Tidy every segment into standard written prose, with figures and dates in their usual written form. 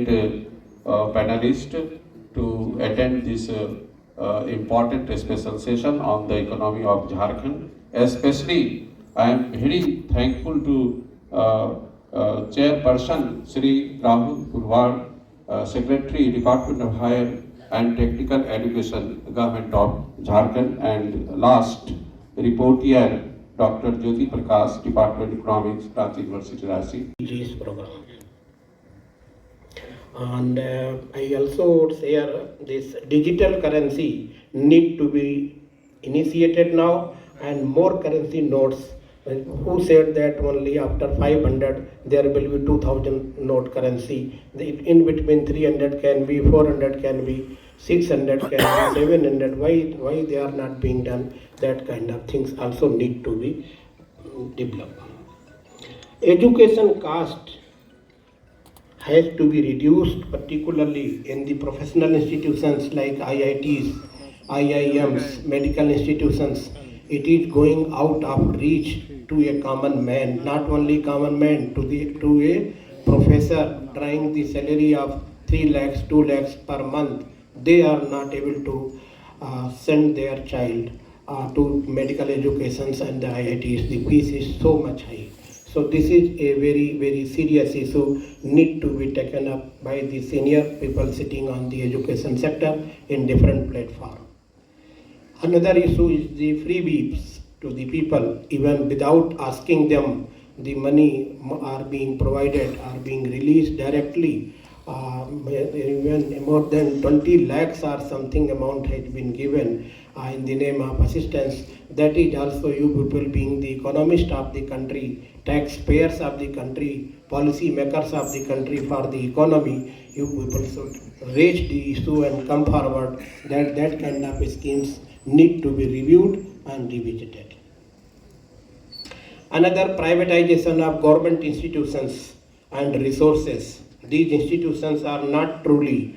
distinguished panelists to attend this important special session on the economy of Jharkhand. Especially, I am very thankful to Chairperson Sri Rahul Purwar, Secretary, Department of Higher and Technical Education, Government of Jharkhand, and last reporter Dr. Jyoti Prakash, Department of Economics, Ranchi University, Ranchi. This program. And I also would share this digital currency need to be initiated now, and more currency notes. Who said that only after 500 there will be 2000 note currency? In between 300 can be, 400 can be, 600 can be, 700. Why they are not being done? That kind of things also need to be developed. Education cost has to be reduced, particularly in the professional institutions like IITs, IIMs, medical institutions. It is going out of reach to a common man, not only common man, to a professor trying the salary of 3 lakhs, 2 lakhs per month. They are not able to send their child to medical educations and the IITs. The fees is so much high. So this is a very, very serious issue need to be taken up by the senior people sitting on the education sector in different platforms. Another issue is the freebies to the people. Even without asking them, the money are being provided, are being released directly. Even more than 20 lakhs or something amount has been given in the name of assistance. That is also you people being the economist of the country, taxpayers of the country, policy makers of the country for the economy. You people should raise the issue and come forward that that kind of schemes need to be reviewed and revisited. Another, privatization of government institutions and resources. These institutions are not truly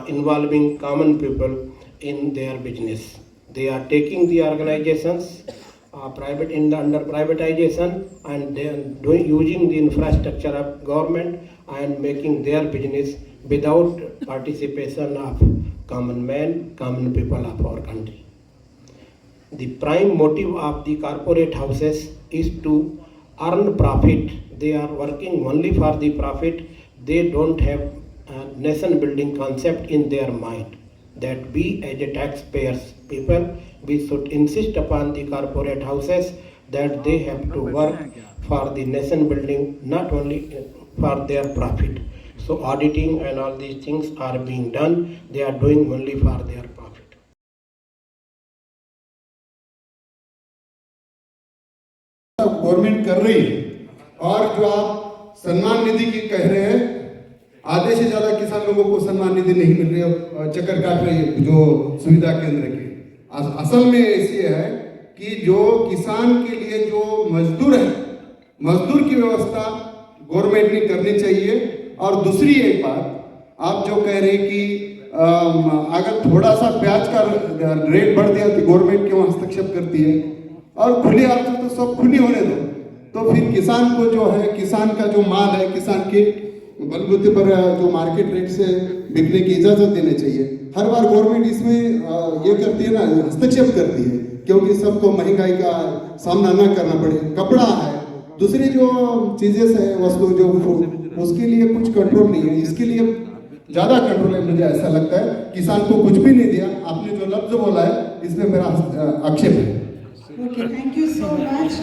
involving common people in their business. They are taking the organizations under privatization, and they are using the infrastructure of government and making their business without participation of common man, common people of our country. The prime motive of the corporate houses is to earn profit. They are working only for the profit. They don't have a nation building concept in their mind. That we as a taxpayers people, we should insist upon the corporate houses that they have to work for the nation building, not only for their profit. So auditing and all these things are being done. They are doing only for their profit. Government कर रही है, और जो आप सम्मान निधि की कह रहे हैं, आधे से ज्यादा किसान लोगों को सम्मान निधि नहीं मिल रही है, चक्कर काट रही है जो सुविधा केंद्र की। असल में ऐसी है कि जो किसान के लिए जो मजदूर है, मजदूर की व्यवस्था गवर्नमेंट ने करनी चाहिए। और दूसरी एक बात, आप जो कह रहे हैं कि अगर थोड़ा सा प्याज का रेट बढ़ दिया तो गवर्नमेंट क्यों हस्तक्षेप करती है, और खुली आर्थिक तो सब खुली होने दो, तो फिर किसान को जो है, किसान का जो माल है, किसान के बलबूते पर जो मार्केट रेट से बिकने की इजाजत देनी चाहिए। हर बार गवर्नमेंट इसमें ये करती है ना, हस्तक्षेप करती है, क्योंकि सबको महंगाई का सामना ना करना पड़े। कपड़ा है, दूसरी जो चीजें है, वस्तु जो उसके लिए कुछ कंट्रोल नहीं है, इसके लिए ज्यादा कंट्रोल है। मुझे ऐसा लगता है किसान को कुछ भी नहीं दिया। आपने जो लफ्ज बोला है इसमें मेरा आक्षेप है। Okay, thank you so much.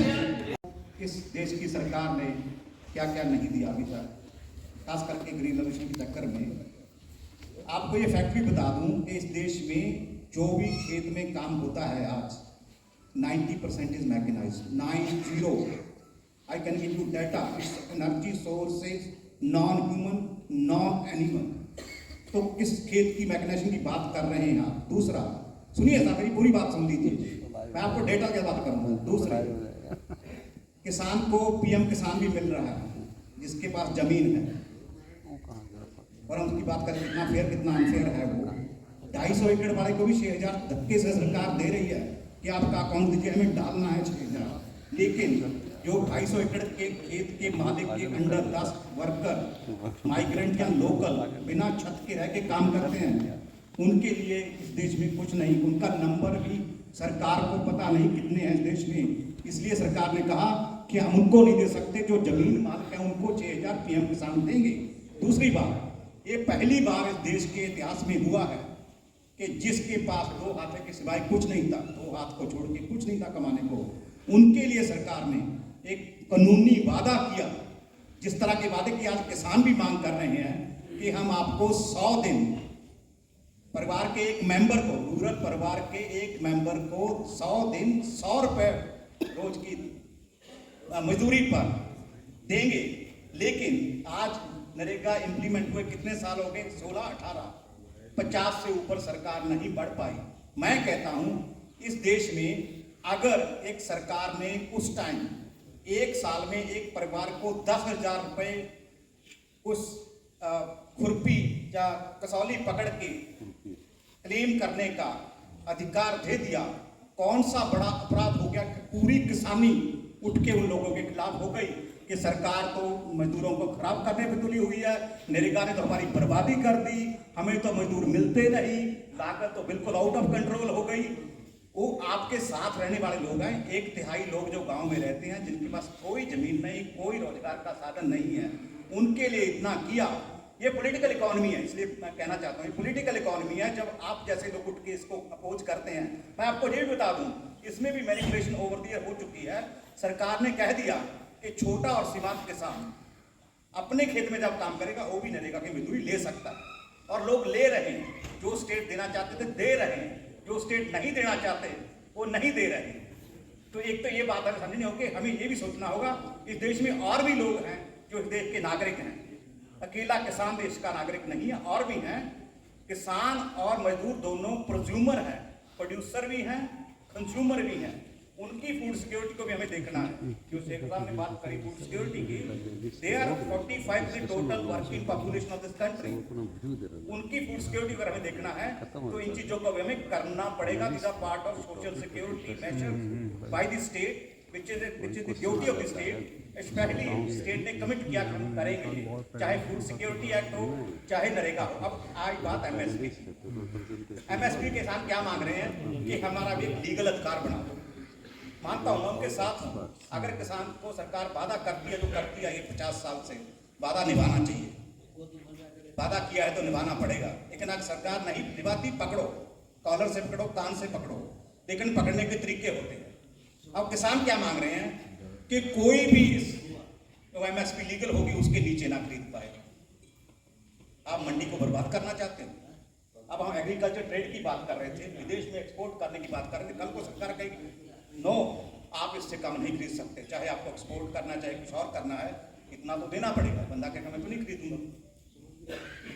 इस देश की सरकार ने क्या क्या नहीं दिया अभी तक, खास करके ग्रीन रेवोल्यूशन के चक्कर में। आपको ये फैक्ट भी बता दूं कि इस देश में जो भी खेत में काम होता है आज 90% is mechanised, 90। I can give you data, it's energy sources non human non animal. तो किस खेत की मैकेनाइजेशन की बात कर रहे हैं आप? दूसरा सुनिए साहब, मेरी पूरी बात सुन लीजिए, मैं आपको डेटा की बात करूंगा। दूसरा, किसान को पीएम किसान भी मिल रहा है जिसके पास जमीन है, और हम उसकी बात करें कितना फेयर कितना अनफेयर है वो। 250 एकड़ वाले को भी 6,000 धक्के से सरकार दे रही है कि आपका अकाउंट दीजिए, हमें डालना है 6,000। लेकिन जो 250 एकड़ के खेत के मालिक के अंडर 10 वर्कर माइग्रेंट या लोकल बिना छत के रह के काम करते हैं, उनके लिए इस देश में कुछ नहीं, उनका नंबर भी सरकार को पता नहीं कितने हैं इस देश में। इसलिए सरकार ने कहा कि हम उनको नहीं दे सकते, जो जमीन मालिक है उनको 6000 पीएम किसान देंगे। दूसरी बात, ये पहली बार इस देश के इतिहास में हुआ है कि जिसके पास 2 हाथ के सिवाय कुछ नहीं था, 2 हाथ को छोड़ के कुछ नहीं था कमाने को, उनके लिए सरकार ने एक कानूनी वादा किया, जिस तरह के वादे की आज किसान भी मांग कर रहे हैं कि हम आपको 100 दिन परिवार के एक मेंबर को, रूरल परिवार के एक मेंबर को 100 दिन 100 रुपए रोज की मजदूरी पर देंगे। लेकिन आज नरेगा इंप्लीमेंट हुए कितने साल हो गए? 16, 18, 50 से ऊपर सरकार नहीं बढ़ पाई। मैं कहता हूं इस देश में अगर एक सरकार ने उस टाइम एक साल में एक परिवार को 10,000 रुपए उस खुरपी या कसौली पकड़ के क्लेम करने का अधिकार दे दिया, कौन सा बड़ा अपराध हो गया कि पूरी किसानी उठ के उन लोगों के खिलाफ हो गई कि सरकार तो मजदूरों को खराब करने पे तुली हुई है, नरेगा ने तो हमारी बर्बादी कर दी, हमें तो मजदूर मिलते नहीं, लागत तो बिल्कुल आउट ऑफ कंट्रोल हो गई। वो आपके साथ रहने वाले लोग हैं, 1/3 लोग जो गांव में रहते हैं, जिनके पास कोई जमीन नहीं, कोई रोजगार का साधन नहीं है, उनके लिए इतना किया। ये पॉलिटिकल इकोनॉमी है, इसलिए मैं कहना चाहता हूँ पॉलिटिकल इकोनॉमी है। जब आप जैसे लोग उठ के इसको अपोज करते हैं, मैं आपको ये बता दूं, इसमें भी मैनिपुलेशन ओवर द ईयर हो चुकी है। सरकार ने कह दिया कि छोटा और सीमांत किसान अपने खेत में जब काम करेगा वो भी नरेगा की मजदूरी ले सकता है, और लोग ले रहे हैं। जो स्टेट देना चाहते थे दे रहे हैं, जो स्टेट नहीं देना चाहते वो नहीं दे रहे हैं। तो एक तो ये बात हमें समझनी होगी, हमें ये भी सोचना होगा इस देश में और भी लोग हैं जो इस देश के नागरिक हैं, अकेला किसान देश का नागरिक नहीं है, और भी हैं। किसान और मजदूर दोनों प्रोज्यूमर हैं, प्रोड्यूसर भी हैं, कंज्यूमर भी हैं। उनकी फूड सिक्योरिटी को भी हमें देखना है। जो शेख साहब ने बात करी फूड सिक्योरिटी की, they are 45 total working population of this country. उनकी फूड सिक्योरिटी अगर हमें देखना है तो इन चीजों को हमें करना पड़ेगा। This are part of social security measure by the state, which is the duty of the state, especially state ने कमिट किया कि हम करेंगे, चाहे फूड सिक्योरिटी एक्ट हो चाहे नरेगा हो। अब आज बात एमएसपी। एमएसपी के साथ क्या मांग रहे हैं कि हमारा भी लीगल अधिकार बना दो। मानता हूं, मैं उनके साथ हूं। अगर किसान को सरकार वादा करती है तो करती है, ये 50 साल से वादा निभाना चाहिए। वादा किया है तो निभाना पड़ेगा, लेकिन अगर सरकार नहीं निभाती, पकड़ो, कॉलर से पकड़ो, कान से पकड़ो, लेकिन पकड़ने के तरीके होते हैं। अब किसान क्या मांग रहे हैं कि कोई भी जो एमएसपी लीगल होगी उसके नीचे ना खरीद पाए। आप मंडी को बर्बाद करना चाहते हो। अब हम एग्रीकल्चर ट्रेड की बात कर रहे थे, विदेश में एक्सपोर्ट करने की बात कर रहे थे। कल को सरकार कहेगी नो, आप इससे कम नहीं खरीद सकते, चाहे आपको एक्सपोर्ट करना चाहे कुछ और करना है, इतना तो देना पड़ेगा। बंदा कहता मैं तो नहीं खरीदूंगा,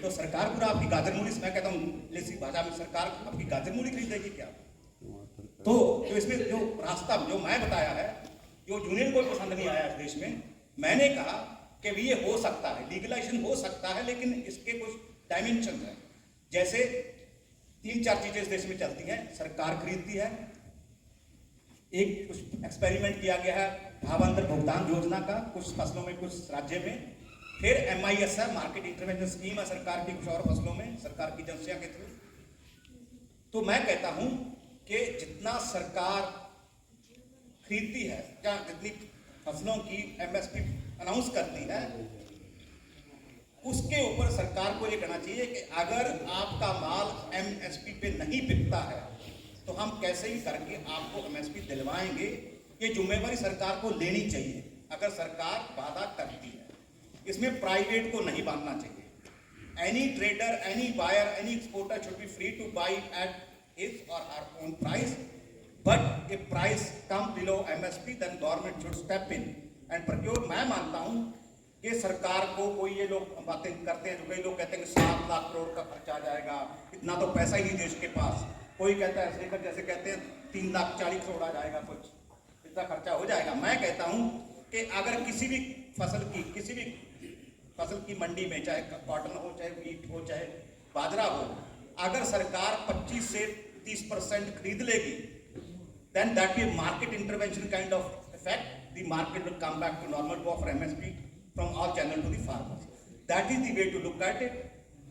तो सरकार पूरा आपकी गाजर मूली, मैं कहता हूँ लेसी भाषा में, सरकार आपकी गाजर मूली खरीदेगी क्या? तो जो इसमें जो रास्ता जो मैं बताया है, जो यूनियन को पसंद नहीं आया इस देश में, मैंने कहा कि भी ये हो सकता है, लीगलाइजेशन हो सकता है, लेकिन इसके कुछ डायमेंशन हैं। जैसे 3-4 चीजें इस देश में चलती हैं। सरकार खरीदती है, एक कुछ एक्सपेरिमेंट किया गया है भावांतर भुगतान योजना का, कुछ फसलों में कुछ राज्य में, फिर MIS है, मार्केट इंटरवेंशन स्कीम है सरकार की कुछ और फसलों में, सरकार की एजेंसियों के थ्रू। तो मैं कहता हूं कि जितना सरकार खरीदती है या जितनी फसलों की MSP अनाउंस करती है, उसके ऊपर सरकार को ये कहना चाहिए कि अगर आपका माल MSP पे नहीं बिकता है तो हम कैसे ही करके आपको MSP दिलवाएंगे। ये जिम्मेवारी सरकार को लेनी चाहिए अगर सरकार वादा करती है। इसमें प्राइवेट को नहीं बांधना चाहिए। Any trader, any buyer, any exporter should be free to buy at his or her own price, but if price come below MSP then government should step in and procure। मैं मानता हूं कि सरकार को कोई ये लोग बातें करते हैं, जो कई लोग कहते हैं कि 7 लाख करोड़ का खर्चा आ जाएगा, इतना तो पैसा ही नहीं देश के पास। कोई कहता है ऐसे जैसे कहते हैं 3,40,00,000 करोड़ आ जाएगा, कुछ इतना खर्चा हो जाएगा। मैं कहता हूं कि अगर किसी भी फसल की मंडी में, चाहे कॉटन हो, चाहे वीट हो, चाहे बाजरा हो, अगर सरकार 25 से 30% खरीद लेगी, then that be a market intervention kind of effect। the market will come back to normal to offer MSP from all channels to the farmers. That is the way to look at it.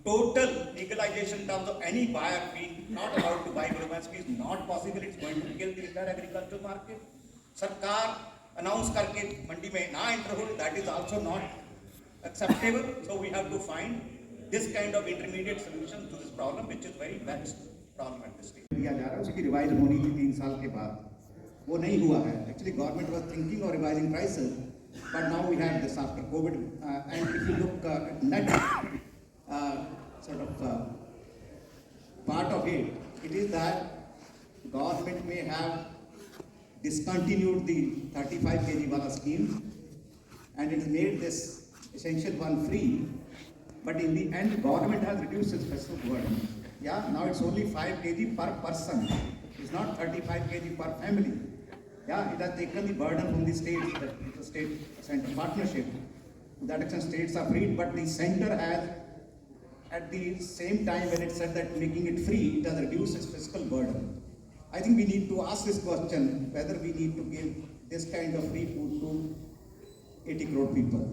Total legalization in terms of any buyer being not allowed to buy below MSP is not possible. It's going to kill the entire agricultural market. सरकार announce करके मंडी में ना enter हो, that is also not acceptable. So we have to find this kind of intermediate solution to this problem, which is very vexed problem at this stage. दिया जा रहा है, उसकी रिवाइज होनी थी 3 साल के बाद, वो नहीं हुआ है. Actually government was thinking of revising prices, but now we have this after COVID, and if you look at net sort of part of it, it is that government may have discontinued the 35 kg wala scheme, and it has made this essential one free, but in the end government has reduced its fiscal burden. Yeah, now it's only 5 kg per person, it's not 35 kg per family. Yeah, it has taken the burden from the states, the state-center partnership. To that extent states are freed, but the center has, at the same time when it said that making it free, it has reduced its fiscal burden. I think we need to ask this question, whether we need to give this kind of free food to 80 crore people.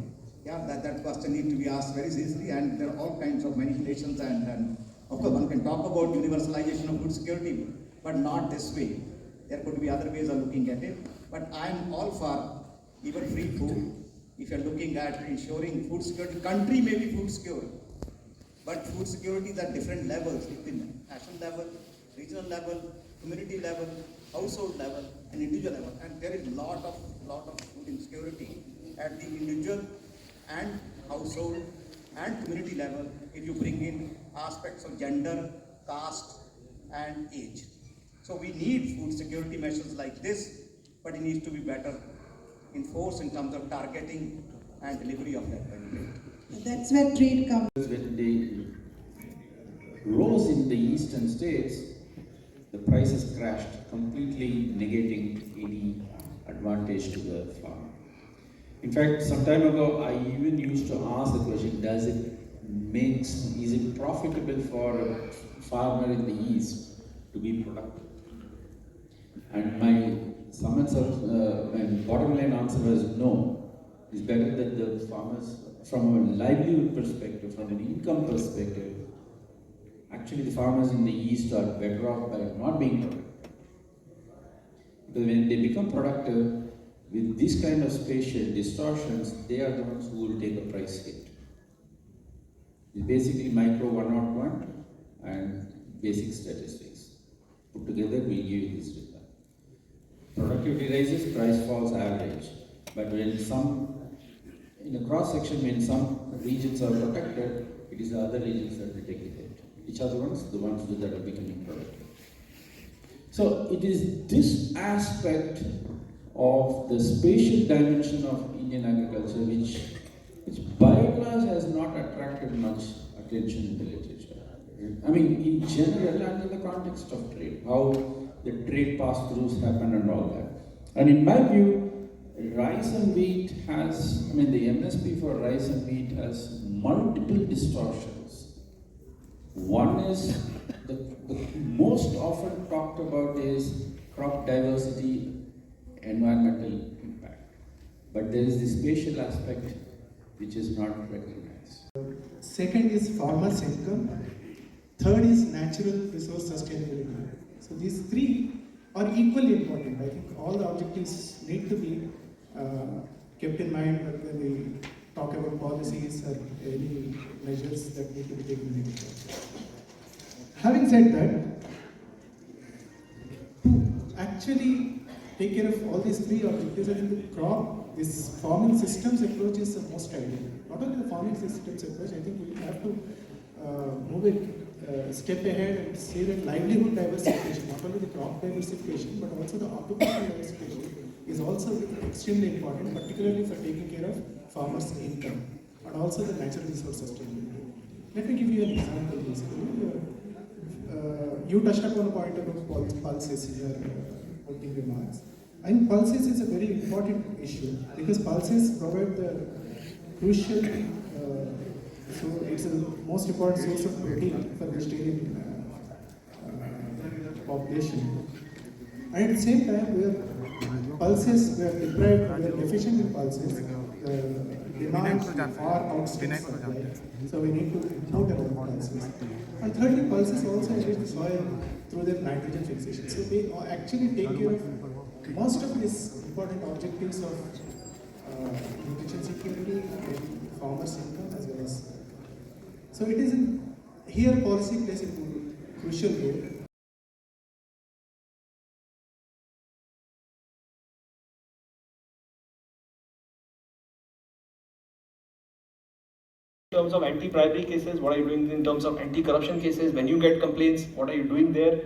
Yeah, that question needs to be asked very seriously, and there are all kinds of manipulations, and of course one can talk about universalization of food security, but not this way. There could be other ways of looking at it, but I am all for even free food. If you are looking at ensuring food security, country may be food secure, but food security is at different levels, within national level, regional level, community level, household level, and individual level. And there is lot of food insecurity at the individual and household and community level if you bring in aspects of gender, caste, and age. So we need food security measures like this, but it needs to be better enforced in terms of targeting and delivery of that benefit. That's where trade comes. When they rose in the eastern states, the prices crashed, completely negating any advantage to the farmer. In fact, some time ago, I even used to ask the question, is it profitable for a farmer in the east to be productive? And my bottom line answer was no. It's better that the farmers, from a livelihood perspective, from an income perspective, actually the farmers in the east are better off by not being productive. Because when they become productive, with this kind of spatial distortions, they are the ones who will take a price hit. It's basically micro 101 and basic statistics. Put together will give you this result. Productivity rises, price falls average. But when in a cross section, when some regions are protected, it is the other regions that will take the hit. Which are the ones? The ones that are becoming productive. So it is this aspect of the spatial dimension of Indian agriculture which by and large has not attracted much attention in the literature. I mean, in general and in the context of trade, how the trade pass-throughs happen and all that. And in my view, rice and wheat has, the MSP for rice and wheat has multiple distortions. One is, the most often talked about is crop diversity, environmental impact. But there is the spatial aspect which is not recognized. Second is farmers' income. Third is natural resource sustainability. So these three are equally important. I think all the objectives need to be kept in mind when we talk about policies or any measures that need to be taken into account. Having said that, to actually take care of all these three objectives, I think the crop, this farming systems approach is the most ideal. Not only the farming systems approach, I think we have to move it step ahead and see that livelihood diversification, not only the crop diversification, but also the occupational diversification is also extremely important, particularly for taking care of farmers' income and also the natural resource sustainability. Let me give you an example. Basically, you touched upon a point about pulses in your opening remarks. I think pulses is a very important issue because pulses provide the crucial, so it's the most important source of protein for vegetarian population. And at the same time, we are pulses, we are deprived, we are deficient in pulses. The demand far outstrips supply. So we need to import our pulses. And thirdly, pulses also enrich the soil through their nitrogen fixation. So they actually take care of most of these important objectives of nutrition security and farmers' income as well as. So it is here policy plays a crucial role. In terms of anti-bribery cases, what are you doing in terms of anti-corruption cases? When you get complaints, what are you doing there?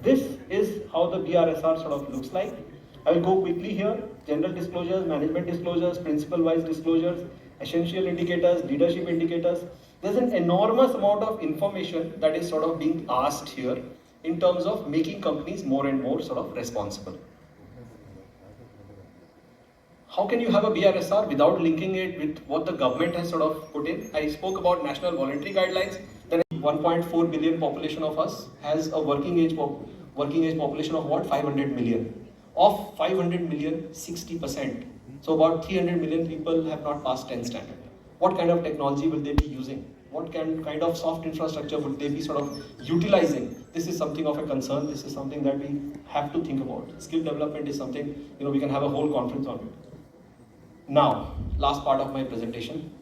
This is how the BRSR sort of looks like. I will go quickly here. General disclosures, management disclosures, principle-wise disclosures, essential indicators, leadership indicators. There's an enormous amount of information that is sort of being asked here in terms of making companies more and more sort of responsible. How can you have a BRSR without linking it with what the government has sort of put in? I spoke about national voluntary guidelines. Then 1.4 billion population of us has a working age population of what? 500 million. Of 500 million, 60%. So about 300 million people have not passed 10th standard. What kind of technology will they be using? What kind of soft infrastructure would they be sort of utilizing? This is something of a concern. This is something that we have to think about. Skill development is something, we can have a whole conference on it. Now, last part of my presentation.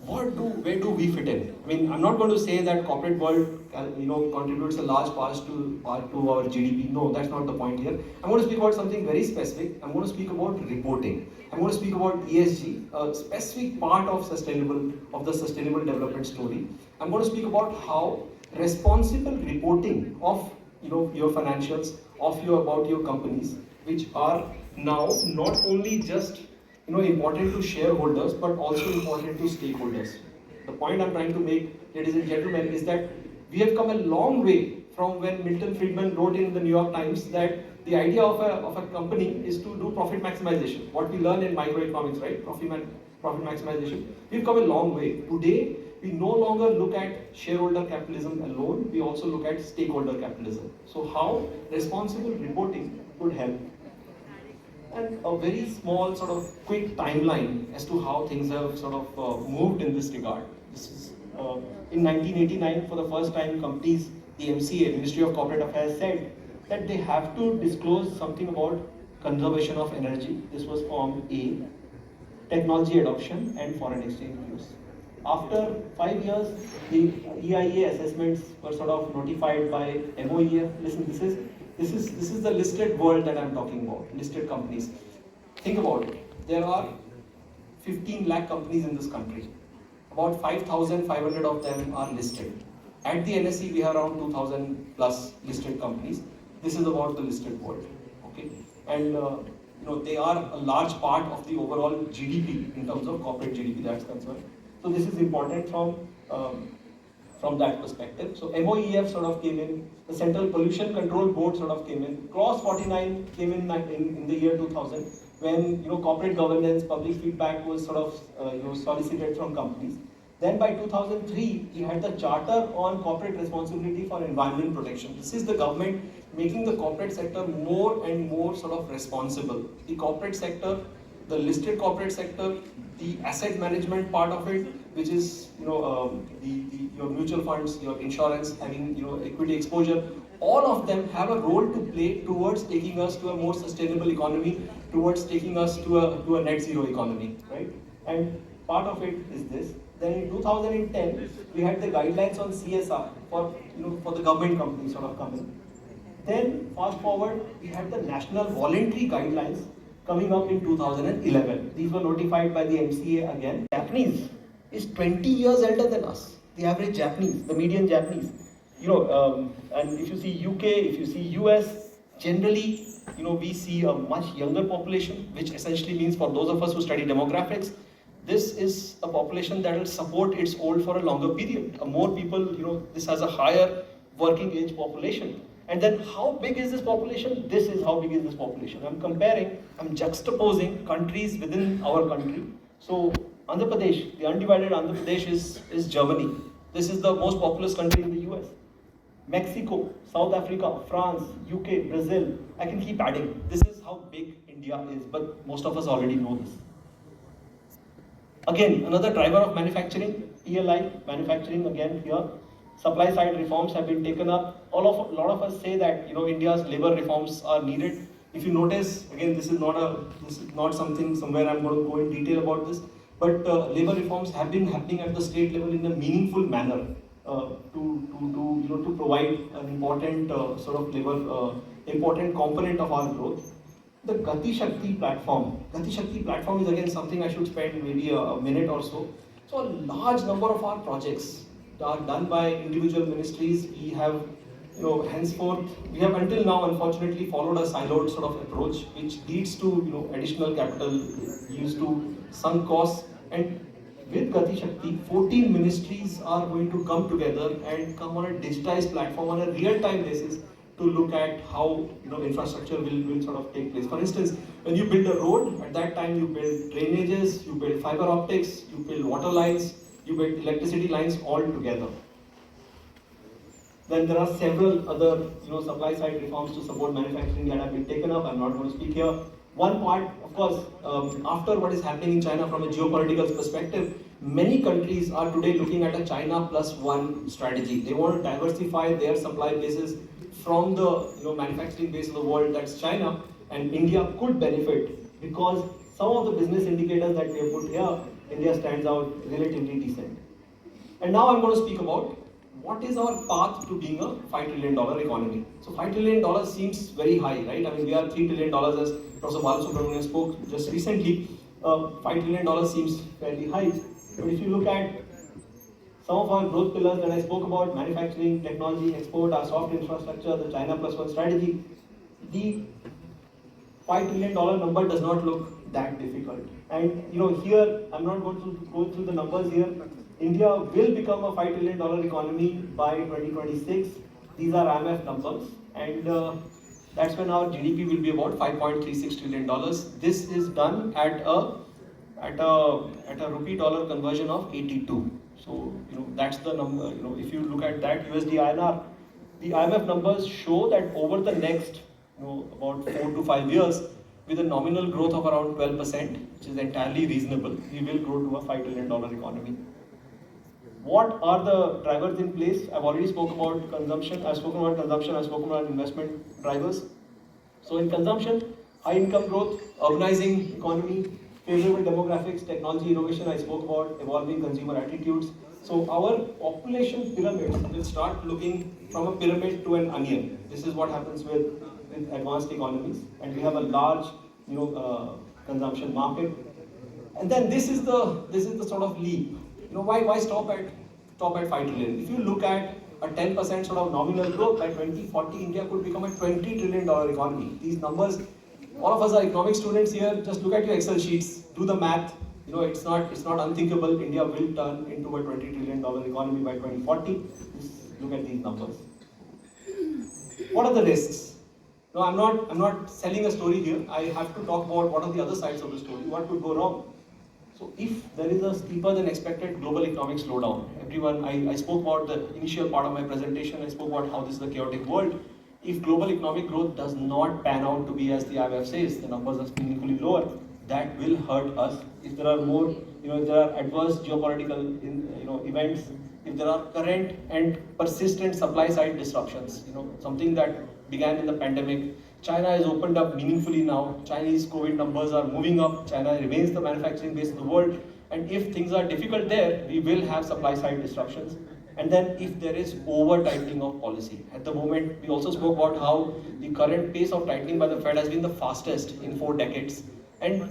Where do we fit in? I mean, I'm not going to say that corporate world, contributes a large part to our GDP. No, that's not the point here. I'm going to speak about something very specific. I'm going to speak about reporting. I'm going to speak about ESG, a specific part of the sustainable development story. I'm going to speak about how responsible reporting of your financials, about your companies, which are now not only just important to shareholders, but also important to stakeholders. The point I'm trying to make, ladies and gentlemen, is that we have come a long way from when Milton Friedman wrote in the New York Times that the idea of a company is to do profit maximization. What we learn in microeconomics, right? Profit maximization. We've come a long way. Today, we no longer look at shareholder capitalism alone. We also look at stakeholder capitalism. So how responsible reporting could help. And a very small sort of quick timeline as to how things have sort of moved in this regard. This is in 1989, for the first time, companies, the MCA, Ministry of Corporate Affairs, said that they have to disclose something about conservation of energy. This was Form A, technology adoption, and foreign exchange use. After 5 years, the EIA assessments were sort of notified by MOEF. Listen, this is the listed world that I'm talking about, listed companies. Think about it. There are 15 lakh companies in this country. About 5,500 of them are listed. At the NSE, we have around 2,000 plus listed companies. This is about the listed world. Okay, and they are a large part of the overall GDP in terms of corporate GDP that's concerned. So this is important from that perspective. So MOEF sort of came in, the Central Pollution Control Board sort of came in, Clause 49 came in the year 2000 when corporate governance, public feedback was sort of solicited from companies. Then by 2003, we had the Charter on Corporate Responsibility for Environment Protection. This is the government making the corporate sector more and more sort of responsible. The corporate sector, the listed corporate sector, the asset management part of it, which is your mutual funds, your insurance, having equity exposure, all of them have a role to play towards taking us to a more sustainable economy, towards taking us to a net zero economy, right? And part of it is this. Then in 2010, we had the guidelines on CSR for the government companies sort of coming. Then fast forward, we had the national voluntary guidelines coming up in 2011. These were notified by the MCA again. Japanese is 20 years elder than us. The average Japanese, the median Japanese. And if you see UK, if you see US, generally, we see a much younger population, which essentially means for those of us who study demographics, this is a population that will support its old for a longer period. More people, this has a higher working age population. And then how big is this population? This is how big is this population. I'm juxtaposing countries within our country. So Andhra Pradesh, the undivided Andhra Pradesh is Germany. This is the most populous country in the US. Mexico, South Africa, France, UK, Brazil. I can keep adding. This is how big India is, but most of us already know this. Again, another driver of manufacturing, PLI, manufacturing again here. Supply side reforms have been taken up. A lot of us say that India's labor reforms are needed. If you notice, again, this is not something somewhere I'm going to go in detail about this, but labor reforms have been happening at the state level in a meaningful manner to provide an important sort of labor important component of our growth. The Gati Shakti platform. Gati Shakti platform is again something I should spend maybe a minute or so. So a large number of our projects are done by individual ministries. We have, henceforth, we have until now unfortunately followed a siloed sort of approach, which leads to additional capital used to sunk costs. And with Gati Shakti, 14 ministries are going to come together and come on a digitized platform on a real-time basis to look at how infrastructure will sort of take place. For instance, when you build a road, at that time you build drainages, you build fiber optics, you build water lines, you build electricity lines all together. Then there are several other supply side reforms to support manufacturing that have been taken up. I'm not going to speak here. One part, of course, after what is happening in China from a geopolitical perspective, many countries are today looking at a China plus one strategy. They want to diversify their supply bases from the manufacturing base of the world, that's China, and India could benefit because some of the business indicators that we have put here, India stands out relatively decent. And now I'm going to speak about what is our path to being a $5 trillion economy. So $5 trillion seems very high, right? I mean, we are $3 trillion as Professor Balasubramanian spoke just recently. $5 trillion seems fairly high. But if you look at some of our growth pillars that I spoke about, manufacturing, technology, export, our soft infrastructure, the China plus one strategy, the $5 trillion number does not look that difficult. And here, I'm not going to go through the numbers here. India will become a $5 trillion economy by 2026. These are IMF numbers. And that's when our GDP will be about $5.36 trillion. This is done at a rupee dollar conversion of 82. So, that's the number. If you look at that USD INR, the IMF numbers show that over the next, about 4 to 5 years, with a nominal growth of around 12%, which is entirely reasonable, we will grow to a $5 trillion economy. What are the drivers in place? I've already spoken about consumption. I've spoken about investment drivers. So in consumption, high income growth, urbanizing economy, favorable demographics, technology innovation, I spoke about evolving consumer attitudes. So our population pyramids will start looking from a pyramid to an onion. This is what happens with advanced economies, and we have a large, consumption market. And then this is the sort of leap. Why stop at 5 trillion? If you look at a 10% sort of nominal growth by 2040, India could become a $20 trillion economy. These numbers, all of us are economic students here. Just look at your Excel sheets, do the math. It's not unthinkable. India will turn into a $20 trillion economy by 2040. Just look at these numbers. What are the risks? No, I'm not selling a story here. I have to talk about what are the other sides of the story. What could go wrong? So if there is a steeper than expected global economic slowdown, I spoke about the initial part of my presentation, I spoke about how this is a chaotic world. If global economic growth does not pan out to be as the IMF says, the numbers are meaningfully lower, that will hurt us. If there are more, if there are adverse geopolitical events, if there are current and persistent supply side disruptions, something that began in the pandemic. China has opened up meaningfully now. Chinese COVID numbers are moving up. China remains the manufacturing base of the world. And if things are difficult there, we will have supply side disruptions. And then if there is over tightening of policy. At the moment, we also spoke about how the current pace of tightening by the Fed has been the fastest in 4 decades. And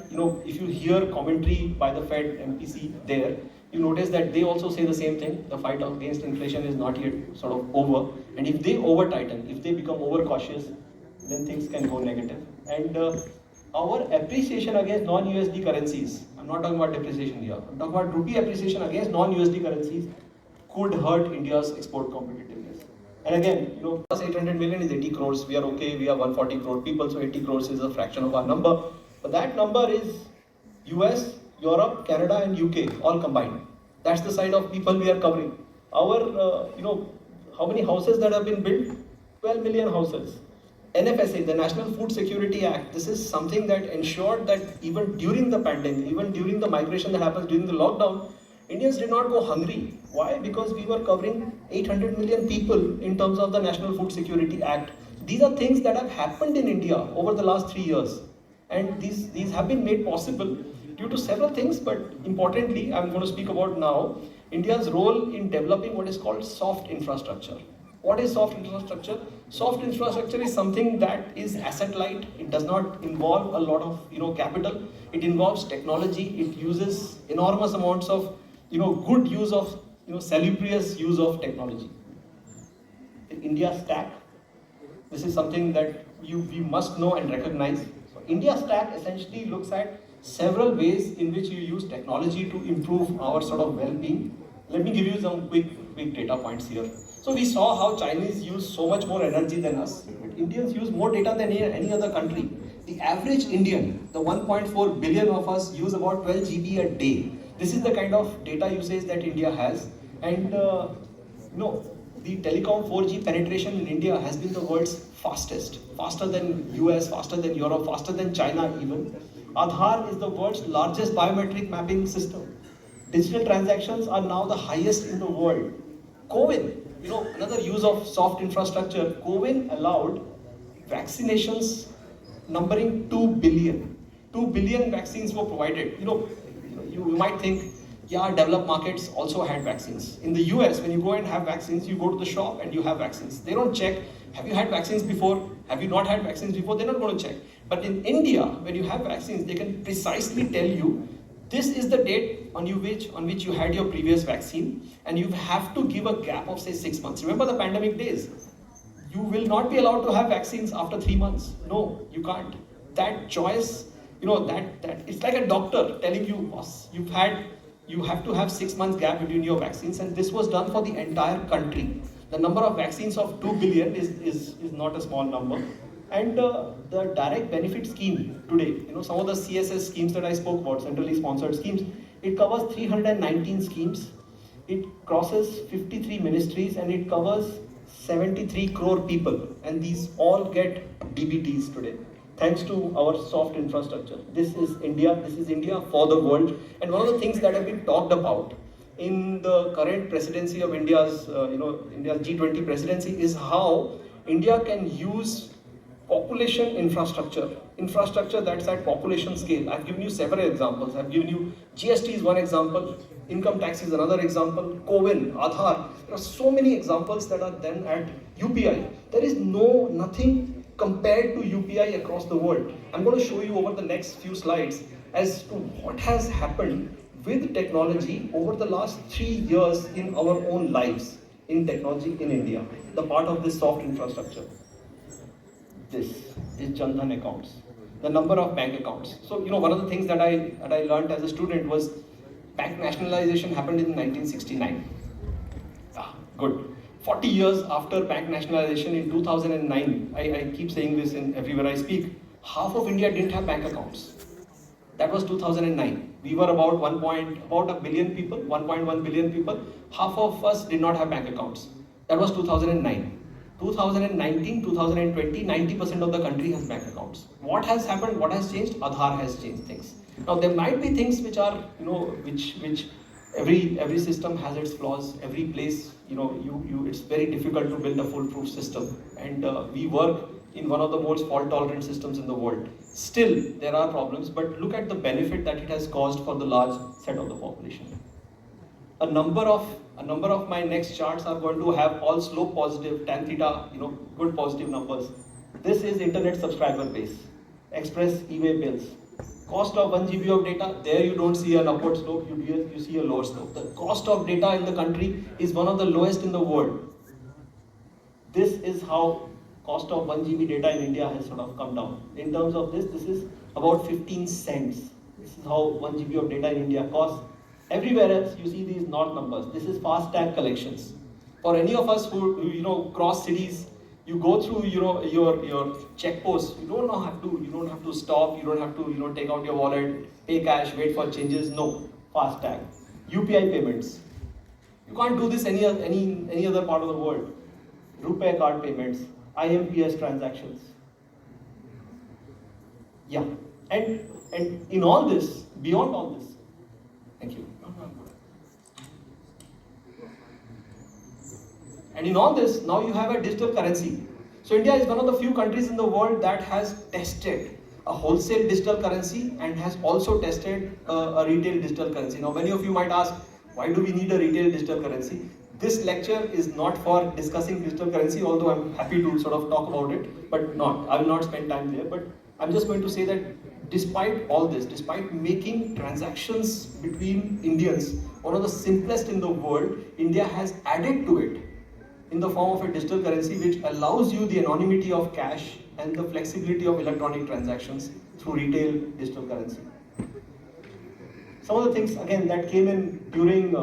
if you hear commentary by the Fed MPC there, you notice that they also say the same thing. The fight against inflation is not yet sort of over. And if they over tighten, if they become over cautious, then things can go negative. And our appreciation against non-USD currencies, I'm not talking about depreciation here, I'm talking about rupee appreciation against non-USD currencies could hurt India's export competitiveness. And again, plus 800 million is 80 crores, we are okay, we have 140 crore people, so 80 crores is a fraction of our number. But that number is US, Europe, Canada and UK all combined. That's the side of people we are covering. Our, how many houses that have been built? 12 million houses. NFSA, the National Food Security Act, this is something that ensured that even during the pandemic, even during the migration that happens during the lockdown, Indians did not go hungry. Why? Because we were covering 800 million people in terms of the National Food Security Act. These are things that have happened in India over the last 3 years. And these have been made possible due to several things, but importantly, I'm going to speak about now, India's role in developing what is called soft infrastructure. What is soft infrastructure? Soft infrastructure is something that is asset light. It does not involve a lot of capital. It involves technology. It uses enormous amounts of good use of salubrious use of technology. The India Stack. This is something that we must know and recognize. So India Stack essentially looks at several ways in which you use technology to improve our sort of well-being. Let me give you some quick data points here. So we saw how Chinese use so much more energy than us, but Indians use more data than any other country. The average Indian, the 1.4 billion of us, use about 12 GB a day. This is the kind of data usage that India has, and the telecom 4G penetration in India has been the world's fastest, faster than US, faster than Europe, faster than China even. Aadhaar is the world's largest biometric mapping system. Digital transactions are now the highest in the world. CoWIN, another use of soft infrastructure. CoWIN allowed vaccinations numbering 2 billion. 2 billion vaccines were provided. You might think, yeah, developed markets also had vaccines. In the US, when you go and have vaccines, you go to the shop and you have vaccines. They don't check, have you had vaccines before? Have you not had vaccines before? They're not going to check. But in India, when you have vaccines, they can precisely tell you, this is the date on which you had your previous vaccine, and you have to give a gap of say 6 months. Remember the pandemic days? You will not be allowed to have vaccines after 3 months. No, you can't. That choice, that it's like a doctor telling you, boss, you have to have 6 months gap between your vaccines, and this was done for the entire country. The number of vaccines of 2 billion is not a small number. And the direct benefit scheme today, some of the CSS schemes that I spoke about, centrally sponsored schemes, it covers 319 schemes, it crosses 53 ministries, and it covers 73 crore people. And these all get DBTs today, thanks to our soft infrastructure. This is India for the world. And one of the things that have been talked about in the current presidency of India's G20 presidency is how India can use population infrastructure that's at population scale. I've given you several examples. I've given you GST is one example, income tax is another example, CoWIN, Aadhaar. There are so many examples that are then at UPI. There is nothing compared to UPI across the world. I'm going to show you over the next few slides as to what has happened with technology over the last 3 years in our own lives in technology in India, the part of this soft infrastructure. This is Jan Dhan accounts, the number of bank accounts. So, one of the things that I learned as a student was bank nationalization happened in 1969. Good. 40 years after bank nationalization in 2009, I keep saying this in everywhere I speak, half of India didn't have bank accounts. That was 2009. We were about 1 billion people, 1.1 billion people. Half of us did not have bank accounts. That was 2009. 2019, 2020, 90% of the country has bank accounts. What has happened? What has changed? Aadhaar has changed things. Now there might be things which are, which every system has its flaws. Every place, it's very difficult to build a foolproof system. And we work in one of the most fault-tolerant systems in the world. Still, there are problems, but look at the benefit that it has caused for the large set of the population. A number of my next charts are going to have all slope positive, tan theta, good positive numbers. This is internet subscriber base, express email bills. Cost of 1 GB of data, there you don't see an upward slope, you see a lower slope. The cost of data in the country is one of the lowest in the world. This is how cost of 1 GB data in India has sort of come down. In terms of this is about 15 cents. This is how 1 GB of data in India costs. Everywhere else, you see these not numbers. This is fast tag collections. For any of us who cross cities, you go through your check posts. You don't have to stop. You don't have to take out your wallet, pay cash, wait for changes. No, fast tag. UPI payments. You can't do this any other part of the world. RuPay card payments, IMPS transactions. Yeah, and in all this, beyond all this, thank you. And in all this, now you have a digital currency. So India is one of the few countries in the world that has tested a wholesale digital currency and has also tested a retail digital currency. Now many of you might ask, why do we need a retail digital currency? This lecture is not for discussing digital currency, although I'm happy to sort of talk about it, but I will not spend time there. But I'm just going to say that despite all this, despite making transactions between Indians one of the simplest in the world, India has added to it in the form of a digital currency which allows you the anonymity of cash and the flexibility of electronic transactions through retail digital currency. Some of the things again that came in during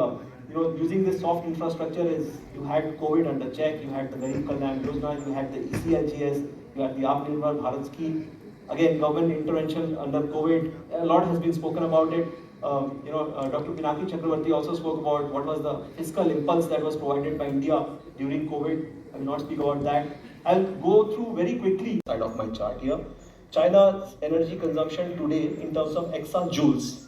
using this soft infrastructure is you had COVID under check, you had the Garib Kalyan Yojana, you had the ECIGS, you had the Atmanirbhar Bharat scheme. Again, government intervention under COVID, a lot has been spoken about it. Dr. Pinaki Chakravarti also spoke about what was the fiscal impulse that was provided by India during COVID. I will not speak about that. I'll go through very quickly side of my chart here. China's energy consumption today in terms of exajoules.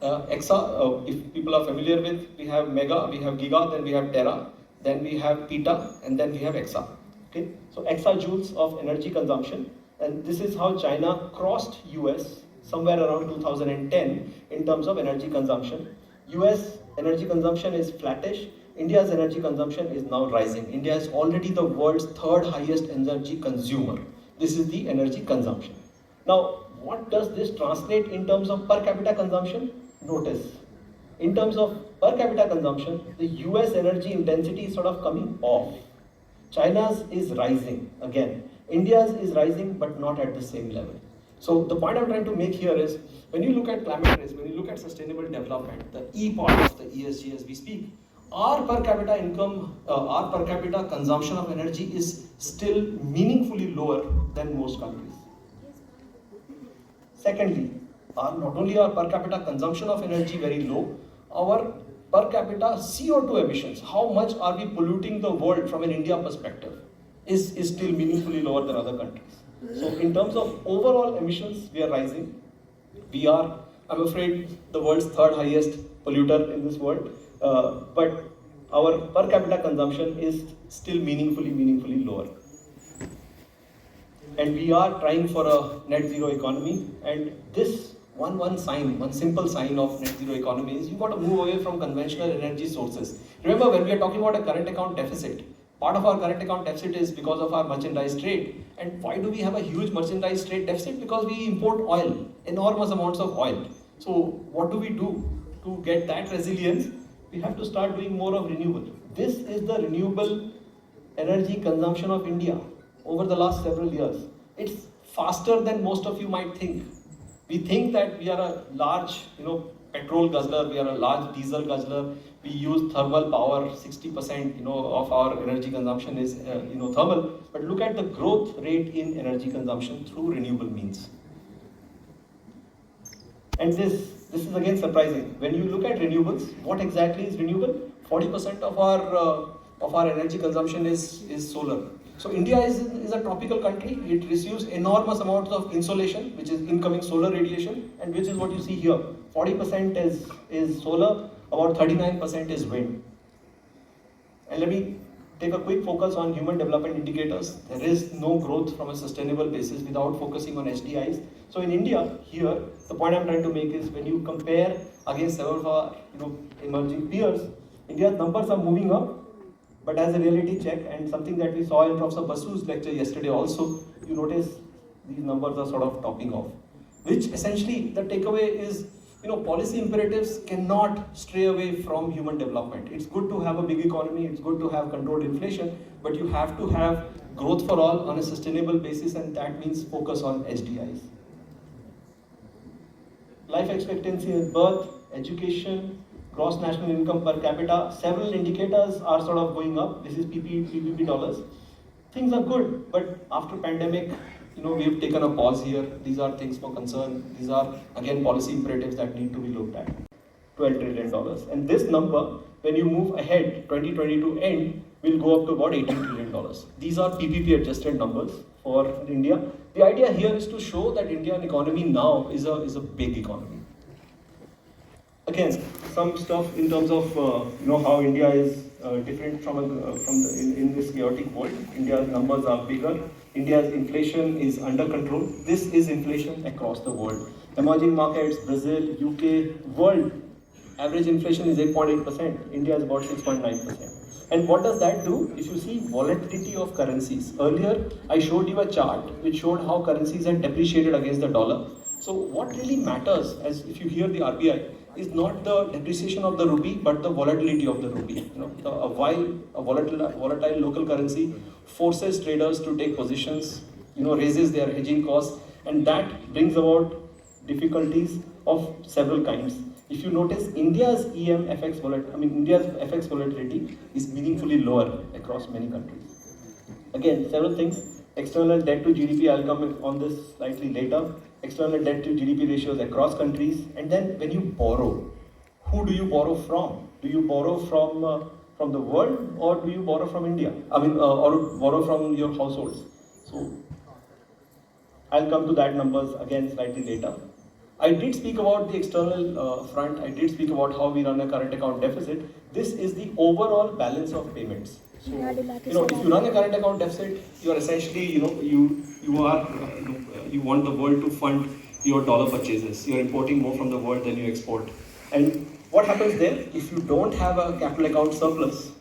If people are familiar with, we have mega, we have giga, then we have tera, then we have peta, and then we have exa. Okay, so exajoules of energy consumption, and this is how China crossed US somewhere around 2010 in terms of energy consumption. US energy consumption is flattish. India's energy consumption is now rising. India is already the world's third highest energy consumer. This is the energy consumption. Now, what does this translate in terms of per capita consumption? Notice, in terms of per capita consumption, the US energy intensity is sort of coming off. China's is rising again. India's is rising, but not at the same level. So the point I'm trying to make here is, when you look at climate risk, when you look at sustainable development, the E part of the ESG as we speak, our per capita income, our per capita consumption of energy is still meaningfully lower than most countries. Secondly, not only our per capita consumption of energy very low, our per capita CO2 emissions, how much are we polluting the world from an India perspective, is still meaningfully lower than other countries. So in terms of overall emissions, we are rising. We are, I'm afraid, the world's third highest polluter in this world, but our per capita consumption is still meaningfully lower. And we are trying for a net zero economy, and this one simple sign of net zero economy is you've got to move away from conventional energy sources. Remember, when we are talking about a current account deficit, part of our current account deficit is because of our merchandise trade. And why do we have a huge merchandise trade deficit? Because we import oil, enormous amounts of oil. So what do we do to get that resilience? We have to start doing more of renewable. This is the renewable energy consumption of India over the last several years. It's faster than most of you might think. We think that we are a large, petrol guzzler, we are a large diesel guzzler, we use thermal power, 60% of our energy consumption is thermal, but look at the growth rate in energy consumption through renewable means. And this is again surprising. When you look at renewables, what exactly is renewable? 40% of our energy consumption is solar. So India is a tropical country. It receives enormous amounts of insolation, which is incoming solar radiation, and which is what you see here. 40% is solar, about 39% is wind. And let me take a quick focus on human development indicators. There is no growth from a sustainable basis without focusing on HDIs. So in India, here, the point I'm trying to make is when you compare against several of our emerging peers, India's numbers are moving up. But as a reality check, and something that we saw in Professor Basu's lecture yesterday also, you notice these numbers are sort of topping off. Which essentially, the takeaway is, policy imperatives cannot stray away from human development. It's good to have a big economy, it's good to have controlled inflation, but you have to have growth for all on a sustainable basis, and that means focus on HDIs. Life expectancy at birth, education, gross national income per capita, several indicators are sort of going up. This is PPP dollars. Things are good, but after pandemic, we have taken a pause here. These are things for concern. These are, again, policy imperatives that need to be looked at. $12 trillion. And this number, when you move ahead, 2022 end, will go up to about $18 trillion. These are PPP adjusted numbers for India. The idea here is to show that Indian economy now is a big economy. Again, some stuff in terms of how India is different in this chaotic world. India's numbers are bigger. India's inflation is under control. This is inflation across the world. Emerging markets, Brazil, UK, world average inflation is 8.8%. India is about 6.9%. And what does that do? If you see volatility of currencies, earlier I showed you a chart which showed how currencies had depreciated against the dollar. So what really matters, as if you hear the RBI, is not the depreciation of the rupee, but the volatility of the rupee. While a volatile local currency forces traders to take positions, raises their hedging costs, and that brings about difficulties of several kinds. If you notice, India's India's FX volatility is meaningfully lower across many countries. Again, several things. External debt to GDP, I'll come on this slightly later. External debt to GDP ratios across countries. And then when you borrow, who do you borrow from? Do you borrow from the world, or do you borrow from India? Or borrow from your households? So I'll come to that numbers again slightly later. I did speak about the external front. I did speak about how we run a current account deficit. This is the overall balance of payments. So, if you run a current account deficit, you are essentially, you want the world to fund your dollar purchases. You are importing more from the world than you export. And what happens there? If you don't have a capital account surplus,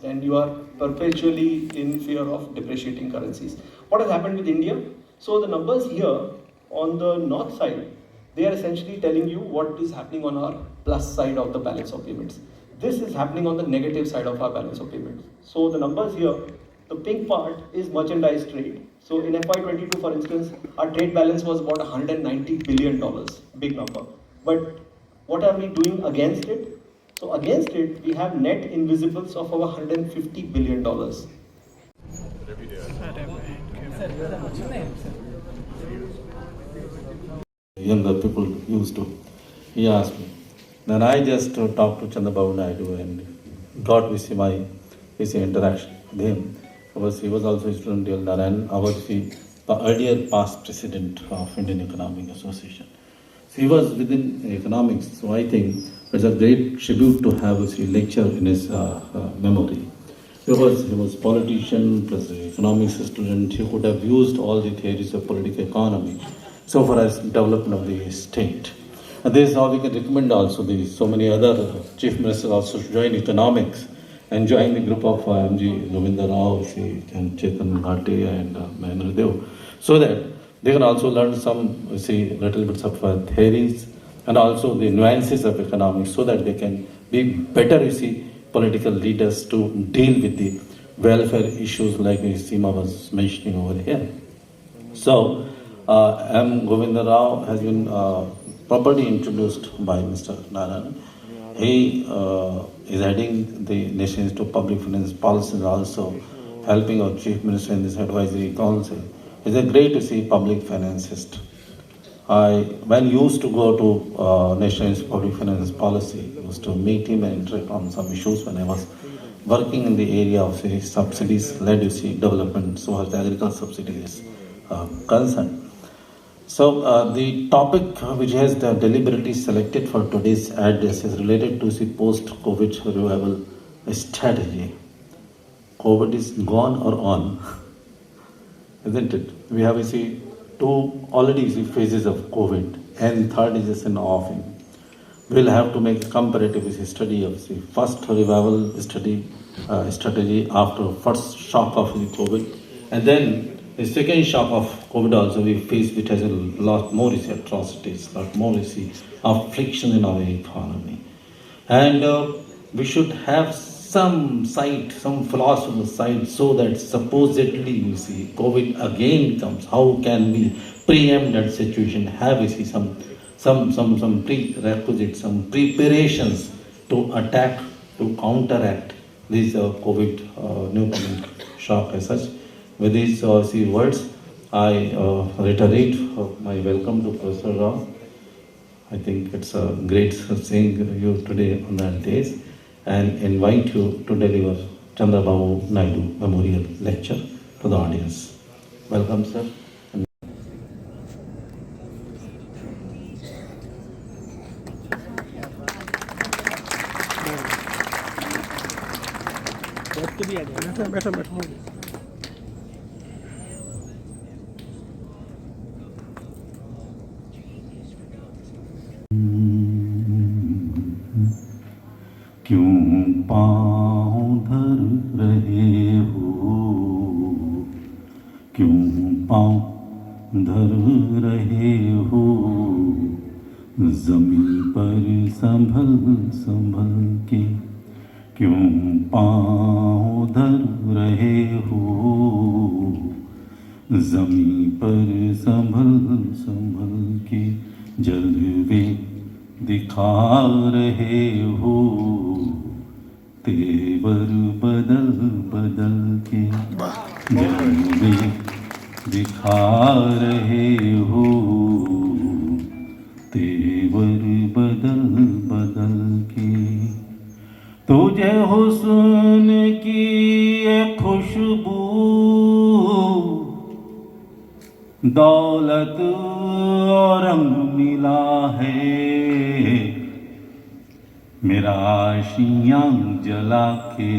then you are perpetually in fear of depreciating currencies. What has happened with India? So the numbers here on the north side, they are essentially telling you what is happening on our plus side of the balance of payments. This is happening on the negative side of our balance of payments. So the numbers here, the pink part is merchandise trade. So in FY22, for instance, our trade balance was about $190 billion, big number. But what are we doing against it? So against it, we have net invisibles of over $150 billion. Younger people used to. He asked me. Then I just talked to Chandrababu Naidu and got with my interaction with him. He was also a student of Narayan, the earlier past president of Indian Economic Association. So he was within economics, so I think it's a great tribute to have a lecture in his memory. He was politician plus an economics student. He could have used all the theories of political economy so far as development of the state. And this is how we can recommend also so many other chief ministers also to join economics and join the group of M.G. Govinda Rao, and Chetan Bhatia and Mahendra Dev, so that they can also learn some little bits of theories and also the nuances of economics, so that they can be better political leaders to deal with the welfare issues like Seema was mentioning over here. So M. Govinda Rao has been properly introduced by Mr. Narayan. He is heading the National Institute of Public Finance Policy and also helping our Chief Minister in this advisory council. It's a great to see public financist. When used to go to National Institute of Public Finance Policy, used to meet him and interact on some issues when I was working in the area of subsidies-led development, so as the agricultural subsidies concerned. So the topic which has deliberately selected for today's address is related to the post-COVID revival strategy. COVID is gone or on, isn't it? We have two already phases of COVID, and third is just an offing. We'll have to make a comparative study of the first revival strategy after first shock of the COVID, and then the second shock of COVID also we faced, which has a lot more atrocities, a lot more affliction in our economy. And we should have some philosophical side, so that supposedly COVID again comes, how can we preempt that situation, have some prerequisites, some preparations to attack, to counteract this COVID new shock as such. With these words, I reiterate my welcome to Professor Rao. I think it's a great seeing you today on that day. and invite you to deliver Chandrababu Naidu Memorial Lecture to the audience. Welcome, sir. क्यों पाँव धर रहे हो, क्यों पाँव धर रहे हो, जमीन पर संभल संभल के, क्यों पाँव धर रहे हो, जमीन पर संभल संभल के, जलवे दिखा रहे हो, तेवर बदल बदल के, जलवे दिखा रहे हो, तेवर बदल बदल के। तुझे हुस्न की ये खुशबू दौलत और रंग मिला है, मेरा आशियाँ जला के,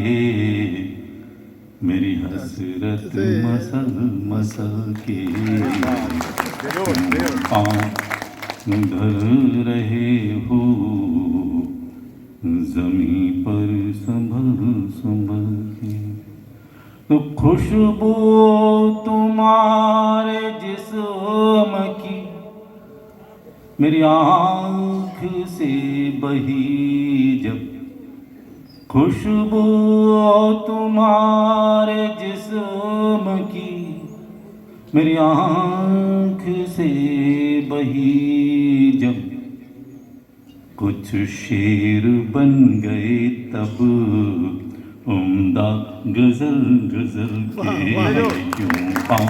मेरी हसरत मसल मसल के, पाँव धर रहे हो, जमीन पर संभल संभल के। तो खुशबू तुम्हारे जिस्म की मेरी आँख से बही जब, खुशबू तुम्हारे जिस्म की मेरी आँख से बही जब, कुछ शेर बन गए तब उम्दा गजल गजल के, क्यों पाँव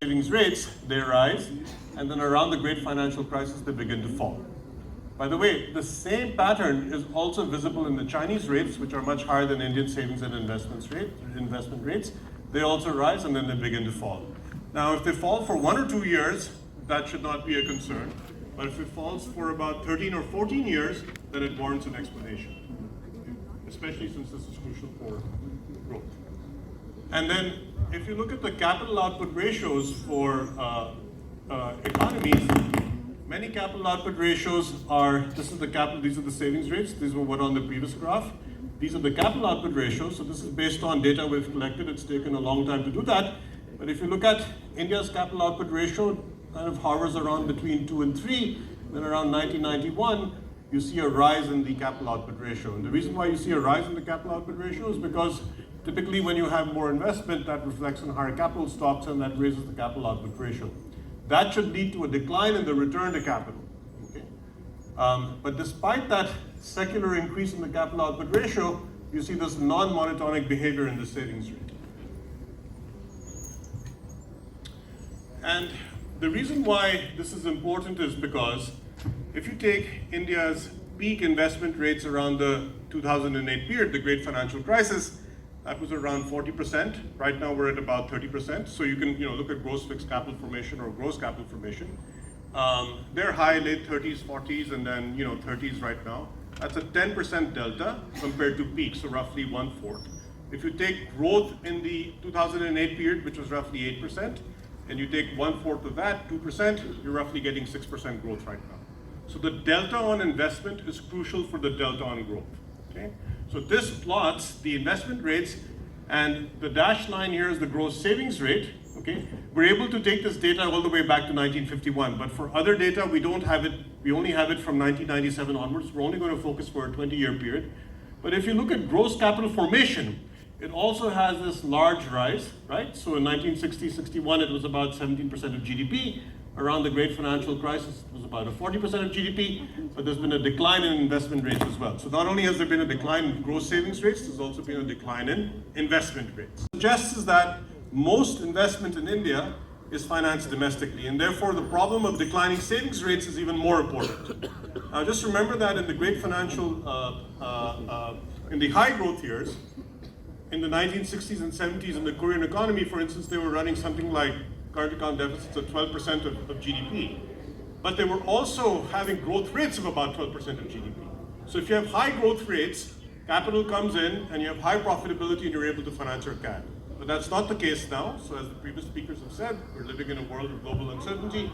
savings rates, they rise, and then around the great financial crisis, they begin to fall. By the way, the same pattern is also visible in the Chinese rates, which are much higher than Indian savings and investment rates. They also rise and then they begin to fall. Now, if they fall for 1 or 2 years, that should not be a concern. But if it falls for about 13 or 14 years, then it warrants an explanation, especially since this is crucial for growth. And then, if you look at the capital output ratios for economies, many capital output ratios are, these are the savings rates, these were what on the previous graph. These are the capital output ratios, so this is based on data we've collected, it's taken a long time to do that. But if you look at India's capital output ratio, kind of hovers around between 2 and 3, then around 1991, you see a rise in the capital output ratio. And the reason why you see a rise in the capital output ratio is because typically when you have more investment, that reflects in higher capital stocks and that raises the capital output ratio. That should lead to a decline in the return to capital. Okay? But despite that secular increase in the capital output ratio, you see this non-monotonic behavior in the savings rate. And the reason why this is important is because if you take India's peak investment rates around the 2008 period, the great financial crisis, that was around 40%. Right now we're at about 30%. So you can look at gross fixed capital formation or gross capital formation. They're high, late 30s, 40s, and then 30s right now. That's a 10% delta compared to peak, so roughly 1/4. If you take growth in the 2008 period, which was roughly 8%, and you take 1/4 of that, 2%, you're roughly getting 6% growth right now. So the delta on investment is crucial for the delta on growth. Okay? So this plots the investment rates, and the dashed line here is the gross savings rate. Okay? We're able to take this data all the way back to 1951, but for other data, we don't have it. We only have it from 1997 onwards. We're only going to focus for a 20-year period. But if you look at gross capital formation, it also has this large rise, right? So in 1960-61, it was about 17% of GDP. Around the great financial crisis, it was about a 40% of GDP, but there's been a decline in investment rates as well. So not only has there been a decline in gross savings rates, there's also been a decline in investment rates. What it suggests is that most investment in India is financed domestically, and therefore the problem of declining savings rates is even more important. just remember that in the great financial, in the high growth years, in the 1960s and 70s in the Korean economy, for instance, they were running something like current account deficits of 12% of GDP. But they were also having growth rates of about 12% of GDP. So if you have high growth rates, capital comes in and you have high profitability and you're able to finance your CAD. But that's not the case now. So as the previous speakers have said, we're living in a world of global uncertainty.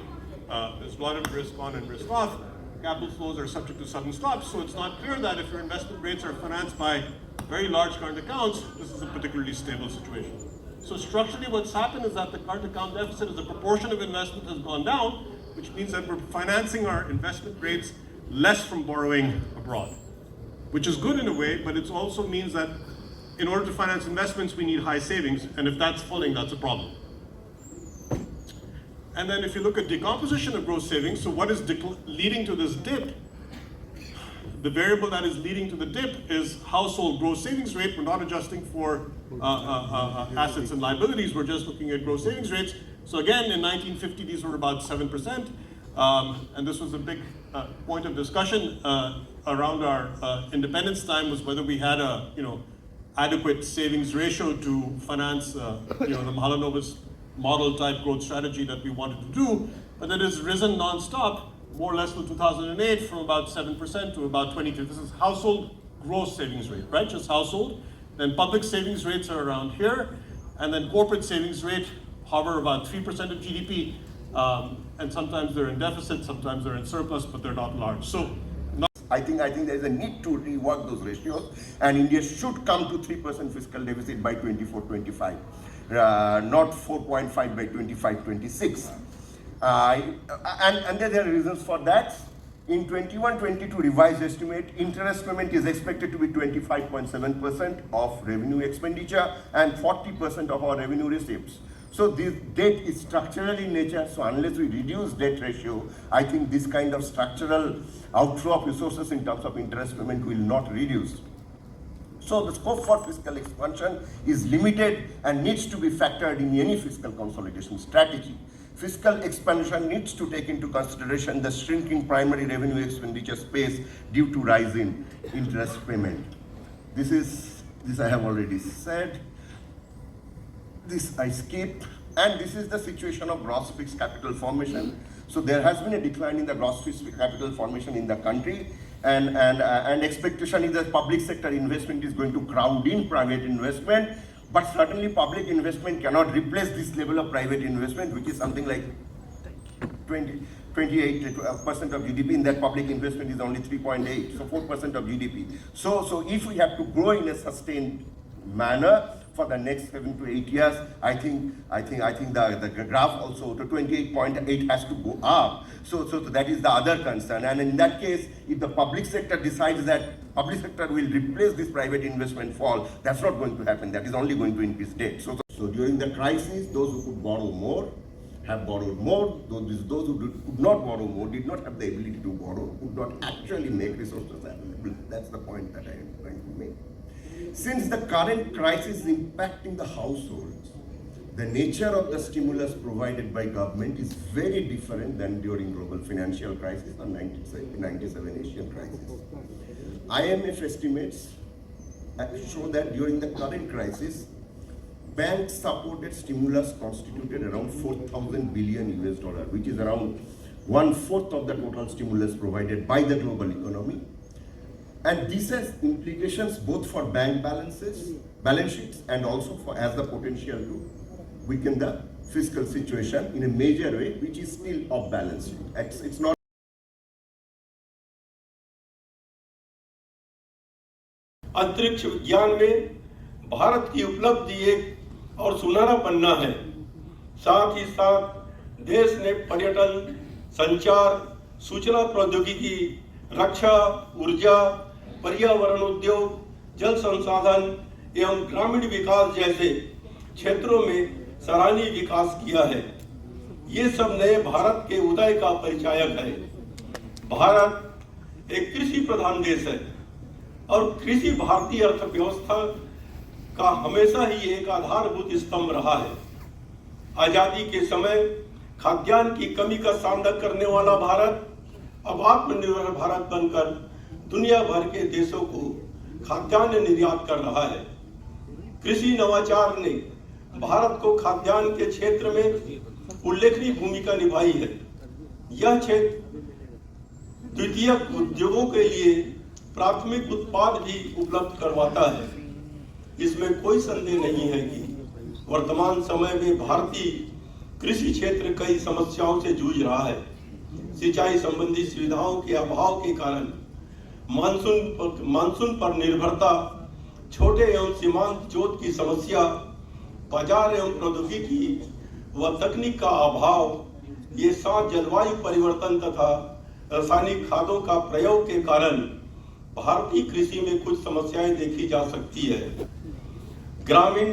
There's a lot of risk on and risk off. Capital flows are subject to sudden stops. So it's not clear that if your investment rates are financed by very large current accounts, this is a particularly stable situation. So structurally what's happened is that the current account deficit as a proportion of investment has gone down, which means that we're financing our investment rates less from borrowing abroad, which is good in a way, but it also means that in order to finance investments, we need high savings, and if that's falling, that's a problem. And then if you look at decomposition of gross savings, so what is leading to this dip? The variable that is leading to the dip is household gross savings rate. We're not adjusting for assets and liabilities, we're just looking at gross savings rates. So again, in 1950, these were about 7%, and this was a big point of discussion around our independence time, was whether we had a adequate savings ratio to finance the Mahalanobis model type growth strategy that we wanted to do, but it has risen non-stop, more or less till 2008, from about 7% to about 22%. This is household gross savings rate, right? Just household. Then public savings rates are around here, and then corporate savings rate hover about 3% of GDP, and sometimes they're in deficit, sometimes they're in surplus, but they're not large. So I think there is a need to rework those ratios, and India should come to 3% fiscal deficit by 24-25, not 4.5 by 25-26. And there are reasons for that. In 21-22 revised estimate, interest payment is expected to be 25.7% of revenue expenditure and 40% of our revenue receipts. So this debt is structural in nature, so unless we reduce debt ratio, I think this kind of structural outflow of resources in terms of interest payment will not reduce. So the scope for fiscal expansion is limited and needs to be factored in any fiscal consolidation strategy. Fiscal expansion needs to take into consideration the shrinking primary revenue expenditure space due to rise in interest payment. This I have already said. This I skipped, and this is the situation of gross fixed capital formation. So there has been a decline in the gross fixed capital formation in the country, and expectation is that public sector investment is going to crowd in private investment, but certainly public investment cannot replace this level of private investment, which is something like 28% of GDP. In that, public investment is only 3.8, so 4% of GDP. So if we have to grow in a sustained manner for the next 7 to 8 years, I think the graph also to 28.8 has to go up. So that is the other concern. And in that case, if the public sector decides that public sector will replace this private investment fall, that's not going to happen. That is only going to increase debt. So during the crisis, those who could borrow more have borrowed more. Those who could not borrow more did not have the ability to borrow, could not actually make resources available. That's the point that I am trying to make. Since the current crisis is impacting the households, the nature of the stimulus provided by government is very different than during global financial crisis or 97 Asian crisis. IMF estimates show that during the current crisis, bank supported stimulus constituted around 4,000 billion US dollar, which is around 1/4 of the total stimulus provided by the global economy. And this has implications both for bank balance sheets, and also has the potential to weaken the fiscal situation in a major way, which is still off balance sheet. It's not. अंतरिक्ष विज्ञान में भारत की उपलब्धि एक और सुनहरा पन्ना है। साथ ही साथ देश ने पर्यटन, संचार, सूचना प्रौद्योगिकी, रक्षा, ऊर्जा, पर्यावरण उद्योग, जल संसाधन एवं ग्रामीण विकास जैसे क्षेत्रों में सराहनीय विकास किया है। ये सब नए भारत के उदय का परिचायक है। भारत एक कृषि प्रधान देश है और कृषि भारतीय अर्थव्यवस्था का हमेशा ही एक आधारभूत स्तंभ रहा है। आजादी के समय खाद्यान्न की कमी का सामना करने वाला भारत अब आत्मनिर्भर भारत बनकर दुनिया भर के देशों को खाद्यान्न निर्यात कर रहा है। कृषि नवाचार ने भारत को खाद्यान्न के क्षेत्र में उल्लेखनीय भूमिका निभाई है। यह क्षेत्र द्वितीयक उद्योगों के लिए प्राथमिक उत्पाद भी उपलब्ध करवाता है। इसमें कोई संदेह नहीं है कि वर्तमान समय में भारतीय कृषि क्षेत्र कई समस्याओं से जूझ रहा है। सिंचाई संबंधी सुविधाओं के अभाव के कारण मानसून पर निर्भरता, छोटे एवं सीमांत जोत की समस्या, बाजार एवं प्रौद्योगिकी व तकनीक का अभाव, ये साथ जलवायु परिवर्तन तथा रासायनिक खादों का प्रयोग के कारण भारतीय कृषि में कुछ समस्याएं देखी जा सकती है। ग्रामीण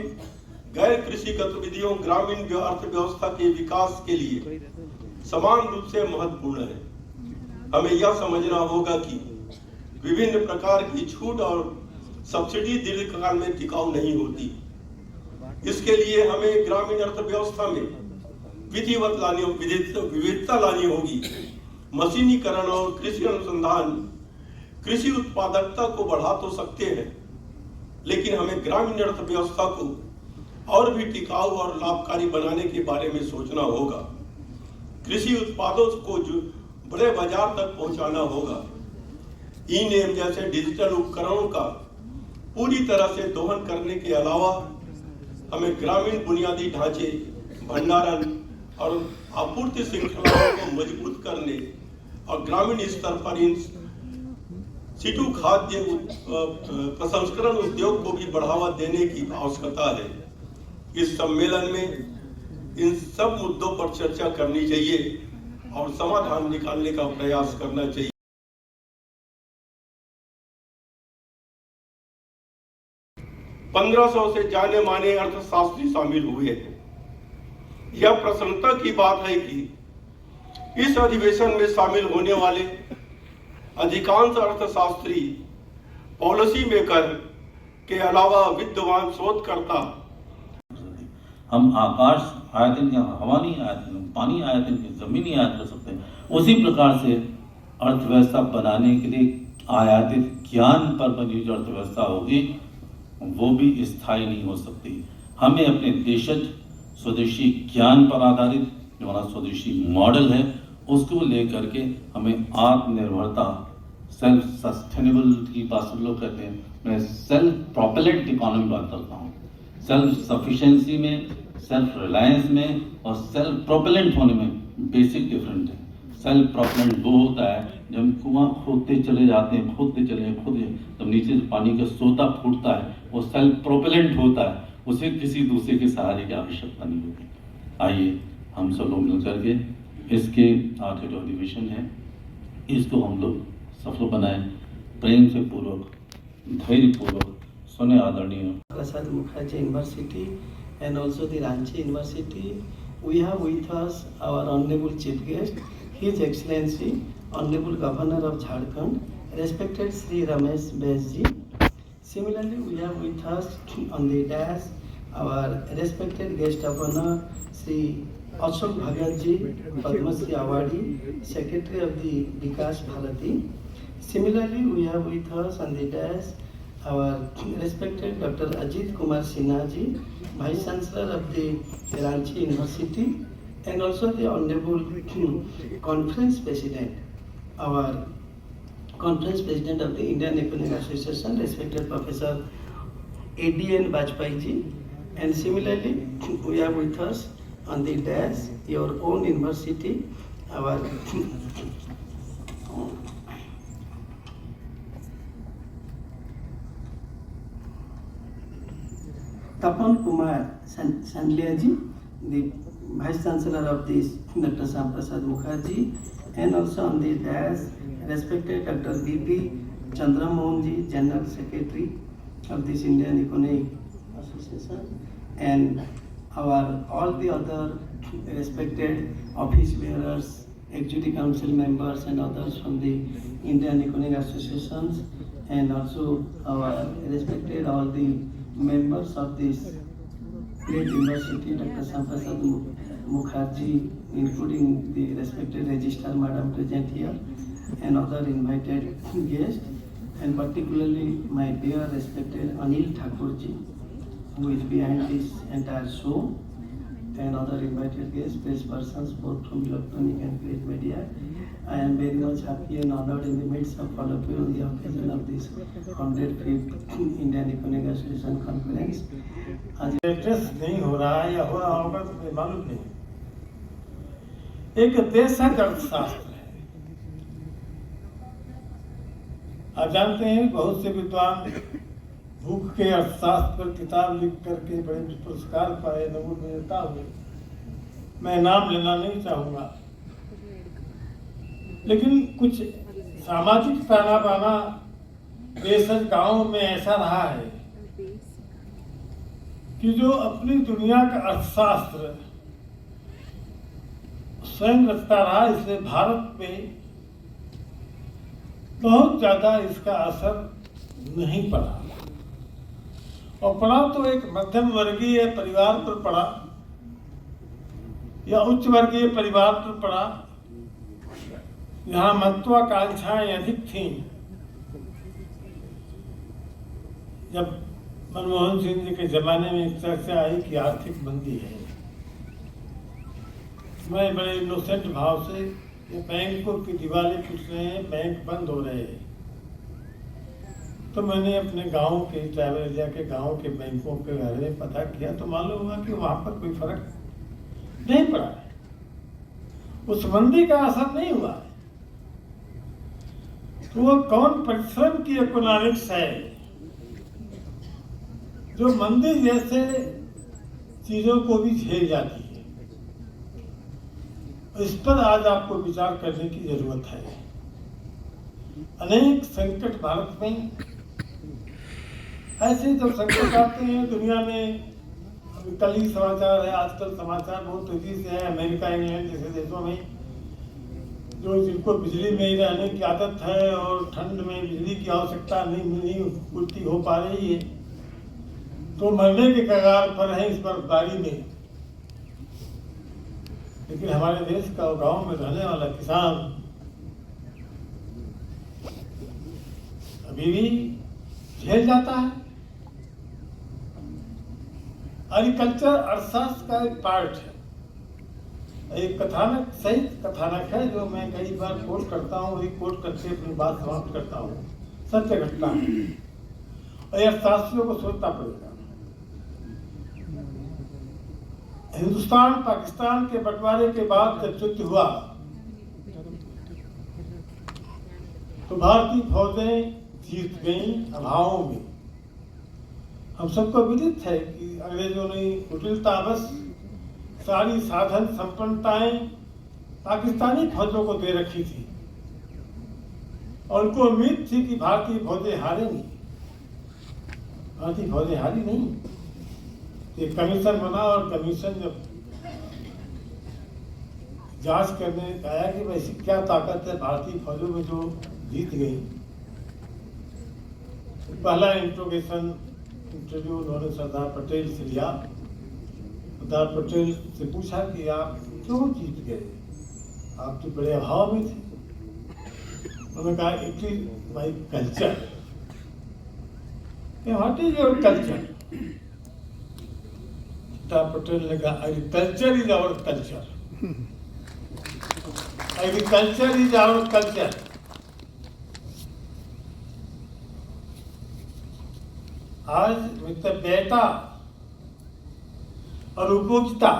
गैर कृषि गतिविधियों ग्रामीण अर्थव्यवस्था के विकास के लिए समान रूप से महत्वपूर्ण है। हमें यह समझना होगा कि विभिन्न प्रकार की छूट और सब्सिडी दीर्घकाल में टिकाऊ नहीं होती। इसके लिए हमें ग्रामीण अर्थव्यवस्था में विविधता लानी होगी। मशीनीकरण और कृषि अनुसंधान कृषि उत्पादकता को बढ़ा तो सकते हैं, लेकिन हमें ग्रामीण अर्थव्यवस्था को और भी टिकाऊ और लाभकारी बनाने के बारे में सोचना होगा। कृषि उत्पादों को जो बड़े बाजार तक पहुंचाना होगा। ई-नेम जैसे डिजिटल उपकरणों का पूरी तरह से दोहन करने के अलावा हमें ग्रामीण बुनियादी ढांचे, भंडारण और आपूर्ति श्रृंखलाओं को मजबूत करने और ग्रामीण स्तर पर इन सिटू खाद्य प्रसंस्करण उद्योग को भी बढ़ावा देने की आवश्यकता है। इस सम्मेलन में इन सब मुद्दों पर चर्चा करनी चाहिए और समाधान निकालने का प्रयास करना चाहिए। 1500 से जाने माने अर्थशास्त्री शामिल हुए हैं। यह प्रसन्नता की बात है कि इस अधिवेशन में शामिल होने वाले अधिकांश अर्थशास्त्री, पॉलिसी मेकर के अलावा विद्वान शोधकर्ता। हम आकाश आयतन या हवा नहीं आयतन, पानी आयतन की जमीनी आयतन कर सकते हैं। उसी प्रकार से अर्थव्यवस्था बनाने के लिए आयातित ज्ञान पर बनी जो अर्थव्यवस्था होगी वो भी स्थायी नहीं हो सकती। हमें अपने देशज स्वदेशी ज्ञान पर आधारित जो हमारा स्वदेशी मॉडल है उसको लेकर के हमें आत्मनिर्भरता, सेल्फ सस्टेनेबल की बात सब लोग कहते हैं, मैं सेल्फ प्रोपेलेंट इकोनॉमी बात करता हूँ। सेल्फ सफिशिएंसी में, सेल्फ रिलायंस में और सेल्फ प्रोपेलेंट होने में बेसिक डिफरेंट है। सेल्फ प्रोपेलेंट वो होता है जब हम कुआं खोदते चले जाते हैं, खोदते तब नीचे से पानी का सोता फूटता है, वो सेल्फ प्रोपेलेंट होता है, उसे किसी दूसरे के सहारे की आवश्यकता नहीं होती। आइए हम सब लोग मिलकर के इसके आगे जो अधिवेशन है इसको हम लोग सफल बनाएं, प्रेम से पूर्वक, धैर्य पूर्वक सुने। आदरणीय Prasad Mukherjee University and also the Ranchi University, we have with us our Honorable Chief Guest, His Excellency Honorable Governor of Jharkhand, respected Sri Ramesh Besji. Similarly, we have with us on the dais our respected guest of honor, Sri Ashok Bhagatji, Padma Shri Awardee, Secretary of the Vikas Bharati. Similarly, we have with us on the dais our respected Dr. Ajit Kumar Sinha ji, Vice Chancellor of the Ranchi University, and also the Honorable Conference President, our Conference President of the Indian Economic Association, respected Professor A.D.N. Bajpai ji. And similarly, we have with us on the dais your own university, our Tapan Kumar Sandlia ji, the Vice Chancellor of this Dr. Sam Prasad Mukherjee, and also on the dais respected Dr. B.P. Chandra Mohan ji, General Secretary of this Indian Economic Association, and our all the other respected office bearers, executive council members and others from the Indian Economic Associations, and also our respected all the members of this great university, Dr. Sam Prasad Mukherjee, including the respected registrar madam present here, and other invited guests, and particularly my dear respected Anil Thakurji, who is behind this entire show, and other invited guests, press persons, both from electronic and print media. I am very much happy and honored in the midst of all of you on the occasion of this 105th Indian Economic Association Conference. आज latest नहीं हो रहा है या हो रहा होगा तो मुझे मालूम नहीं। एक देश का अर्थशास्त्र है। आप जानते हैं बहुत से विद्वान भूख के अर्थशास्त्र पर किताब लिख करके बड़े पुरस्कार पाए, नोबेल विजेता हुए। मैं नाम लेना नहीं चाहूंगा, लेकिन कुछ सामाजिक ताना बाना बेसर गांव में ऐसा रहा है कि जो अपनी दुनिया का अर्थशास्त्र स्वयं रचता रहा, इसलिए भारत में बहुत ज्यादा इसका असर नहीं पड़ा, और पड़ा तो एक मध्यम वर्गीय परिवार पर पड़ा या उच्च वर्गीय परिवार पर पड़ा, यहाँ महत्वाकांक्षाएं अधिक थीं। जब मनमोहन सिंह जी के जमाने में चर्चा आई कि आर्थिक मंदी है, मैं बड़े इनोसेंट भाव से ये बैंकों की दिवाली टूट रहे हैं, बैंक बंद हो रहे हैं, तो मैंने अपने गांव के ट्रैवल एरिया के गांव के बैंकों के बारे में पता किया, तो मालूम हुआ कि वहां पर कोई फर्क नहीं पड़ा है, उस मंदी का असर नहीं हुआ है। तो वो कौन परिश्रम की इकोनॉमिक्स है जो मंदी जैसे चीजों को भी झेल जाती है, इस पर आज आपको विचार करने की जरूरत है। अनेक संकट भारत में ऐसे जब संकट आते हैं दुनिया में, अभी कल ही समाचार है, आजकल समाचार बहुत तेजी से है, अमेरिका इंग्लैंड जैसे देशों में जो जिनको बिजली में ही रहने की आदत है और ठंड में बिजली की आवश्यकता नहीं पूर्ति हो पा रही है, तो मरने के कगार पर है इस बर्फबारी में। लेकिन हमारे देश का गांव में रहने वाला किसान अभी भी झेल जाता है। एग्रीकल्चर अर्थशास्त्र का एक पार्ट है, एक कथानक सहित कथानक है जो मैं कई बार कोट करता हूँ, रिकोट करके अपनी बात समाप्त करता हूँ। सत्य घटना है और अर्थशास्त्रियों को सोचना पड़ेगा। हिंदुस्तान पाकिस्तान के बंटवारे के बाद जब युद्ध हुआ तो भारतीय फौजें जीत गईं अभावों में। हम सबको विदित है कि अंग्रेजों ने कुटिलतावश सारी साधन संपन्नताएं पाकिस्तानी फौजों को दे रखी थी और उनको उम्मीद थी कि भारतीय फौजें हारेंगी। भारतीय फौजें हारी नहीं। एक कमीशन बना और कमीशन जब जांच करने आया कि वैसी क्या ताकत है भारतीय फौजों में जो जीत गई, तो पहला इंटरव्यू उन्होंने सरदार पटेल से लिया। सरदार पटेल से पूछा कि आप क्यों जीत गए, आप तो बड़े अभाव में थे। उन्होंने कहा it is my culture. What is your culture? Sardar Patel ने कहा agriculture is our culture. Agriculture is our culture. आज मितव्ययिता और उपभोक्ता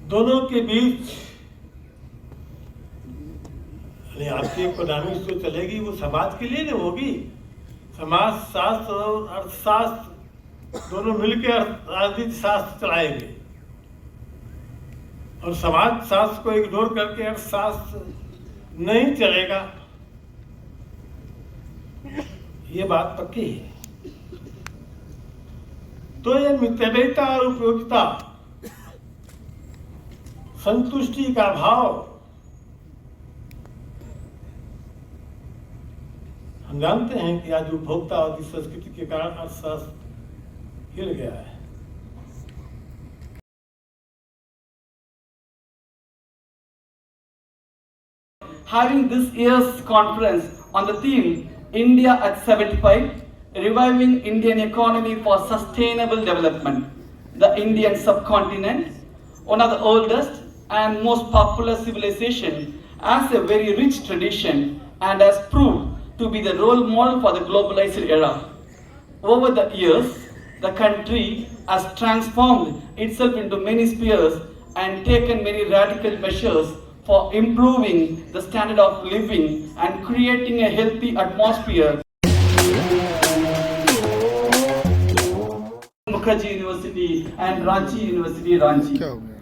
दोनों के बीच आपकी इकोनॉमिक्स जो चलेगी वो समाज के लिए नहीं होगी। समाज शास्त्र और अर्थशास्त्र दोनों मिलकर राजनीति शास्त्र चलाएंगे और समाज शास्त्र को इग्नोर करके अर्थशास्त्र नहीं चलेगा। ये बात पक्की है। तो ये मितव्ययिता और उपयोगिता, संतुष्टि का भाव, हम जानते हैं कि आज उपभोक्तावादी संस्कृति के कारण अर्थशास्त्र हिल गया है। having this year's conference on the theme India at 75, Reviving Indian Economy for Sustainable Development. The Indian subcontinent, one of the oldest and most popular civilization, has a very rich tradition and has proved to be the role model for the globalized era. Over the years, the country has transformed itself into many spheres and taken many radical measures for improving the standard of living and creating a healthy atmosphere. Mukherjee University and Ranchi University, Ranchi.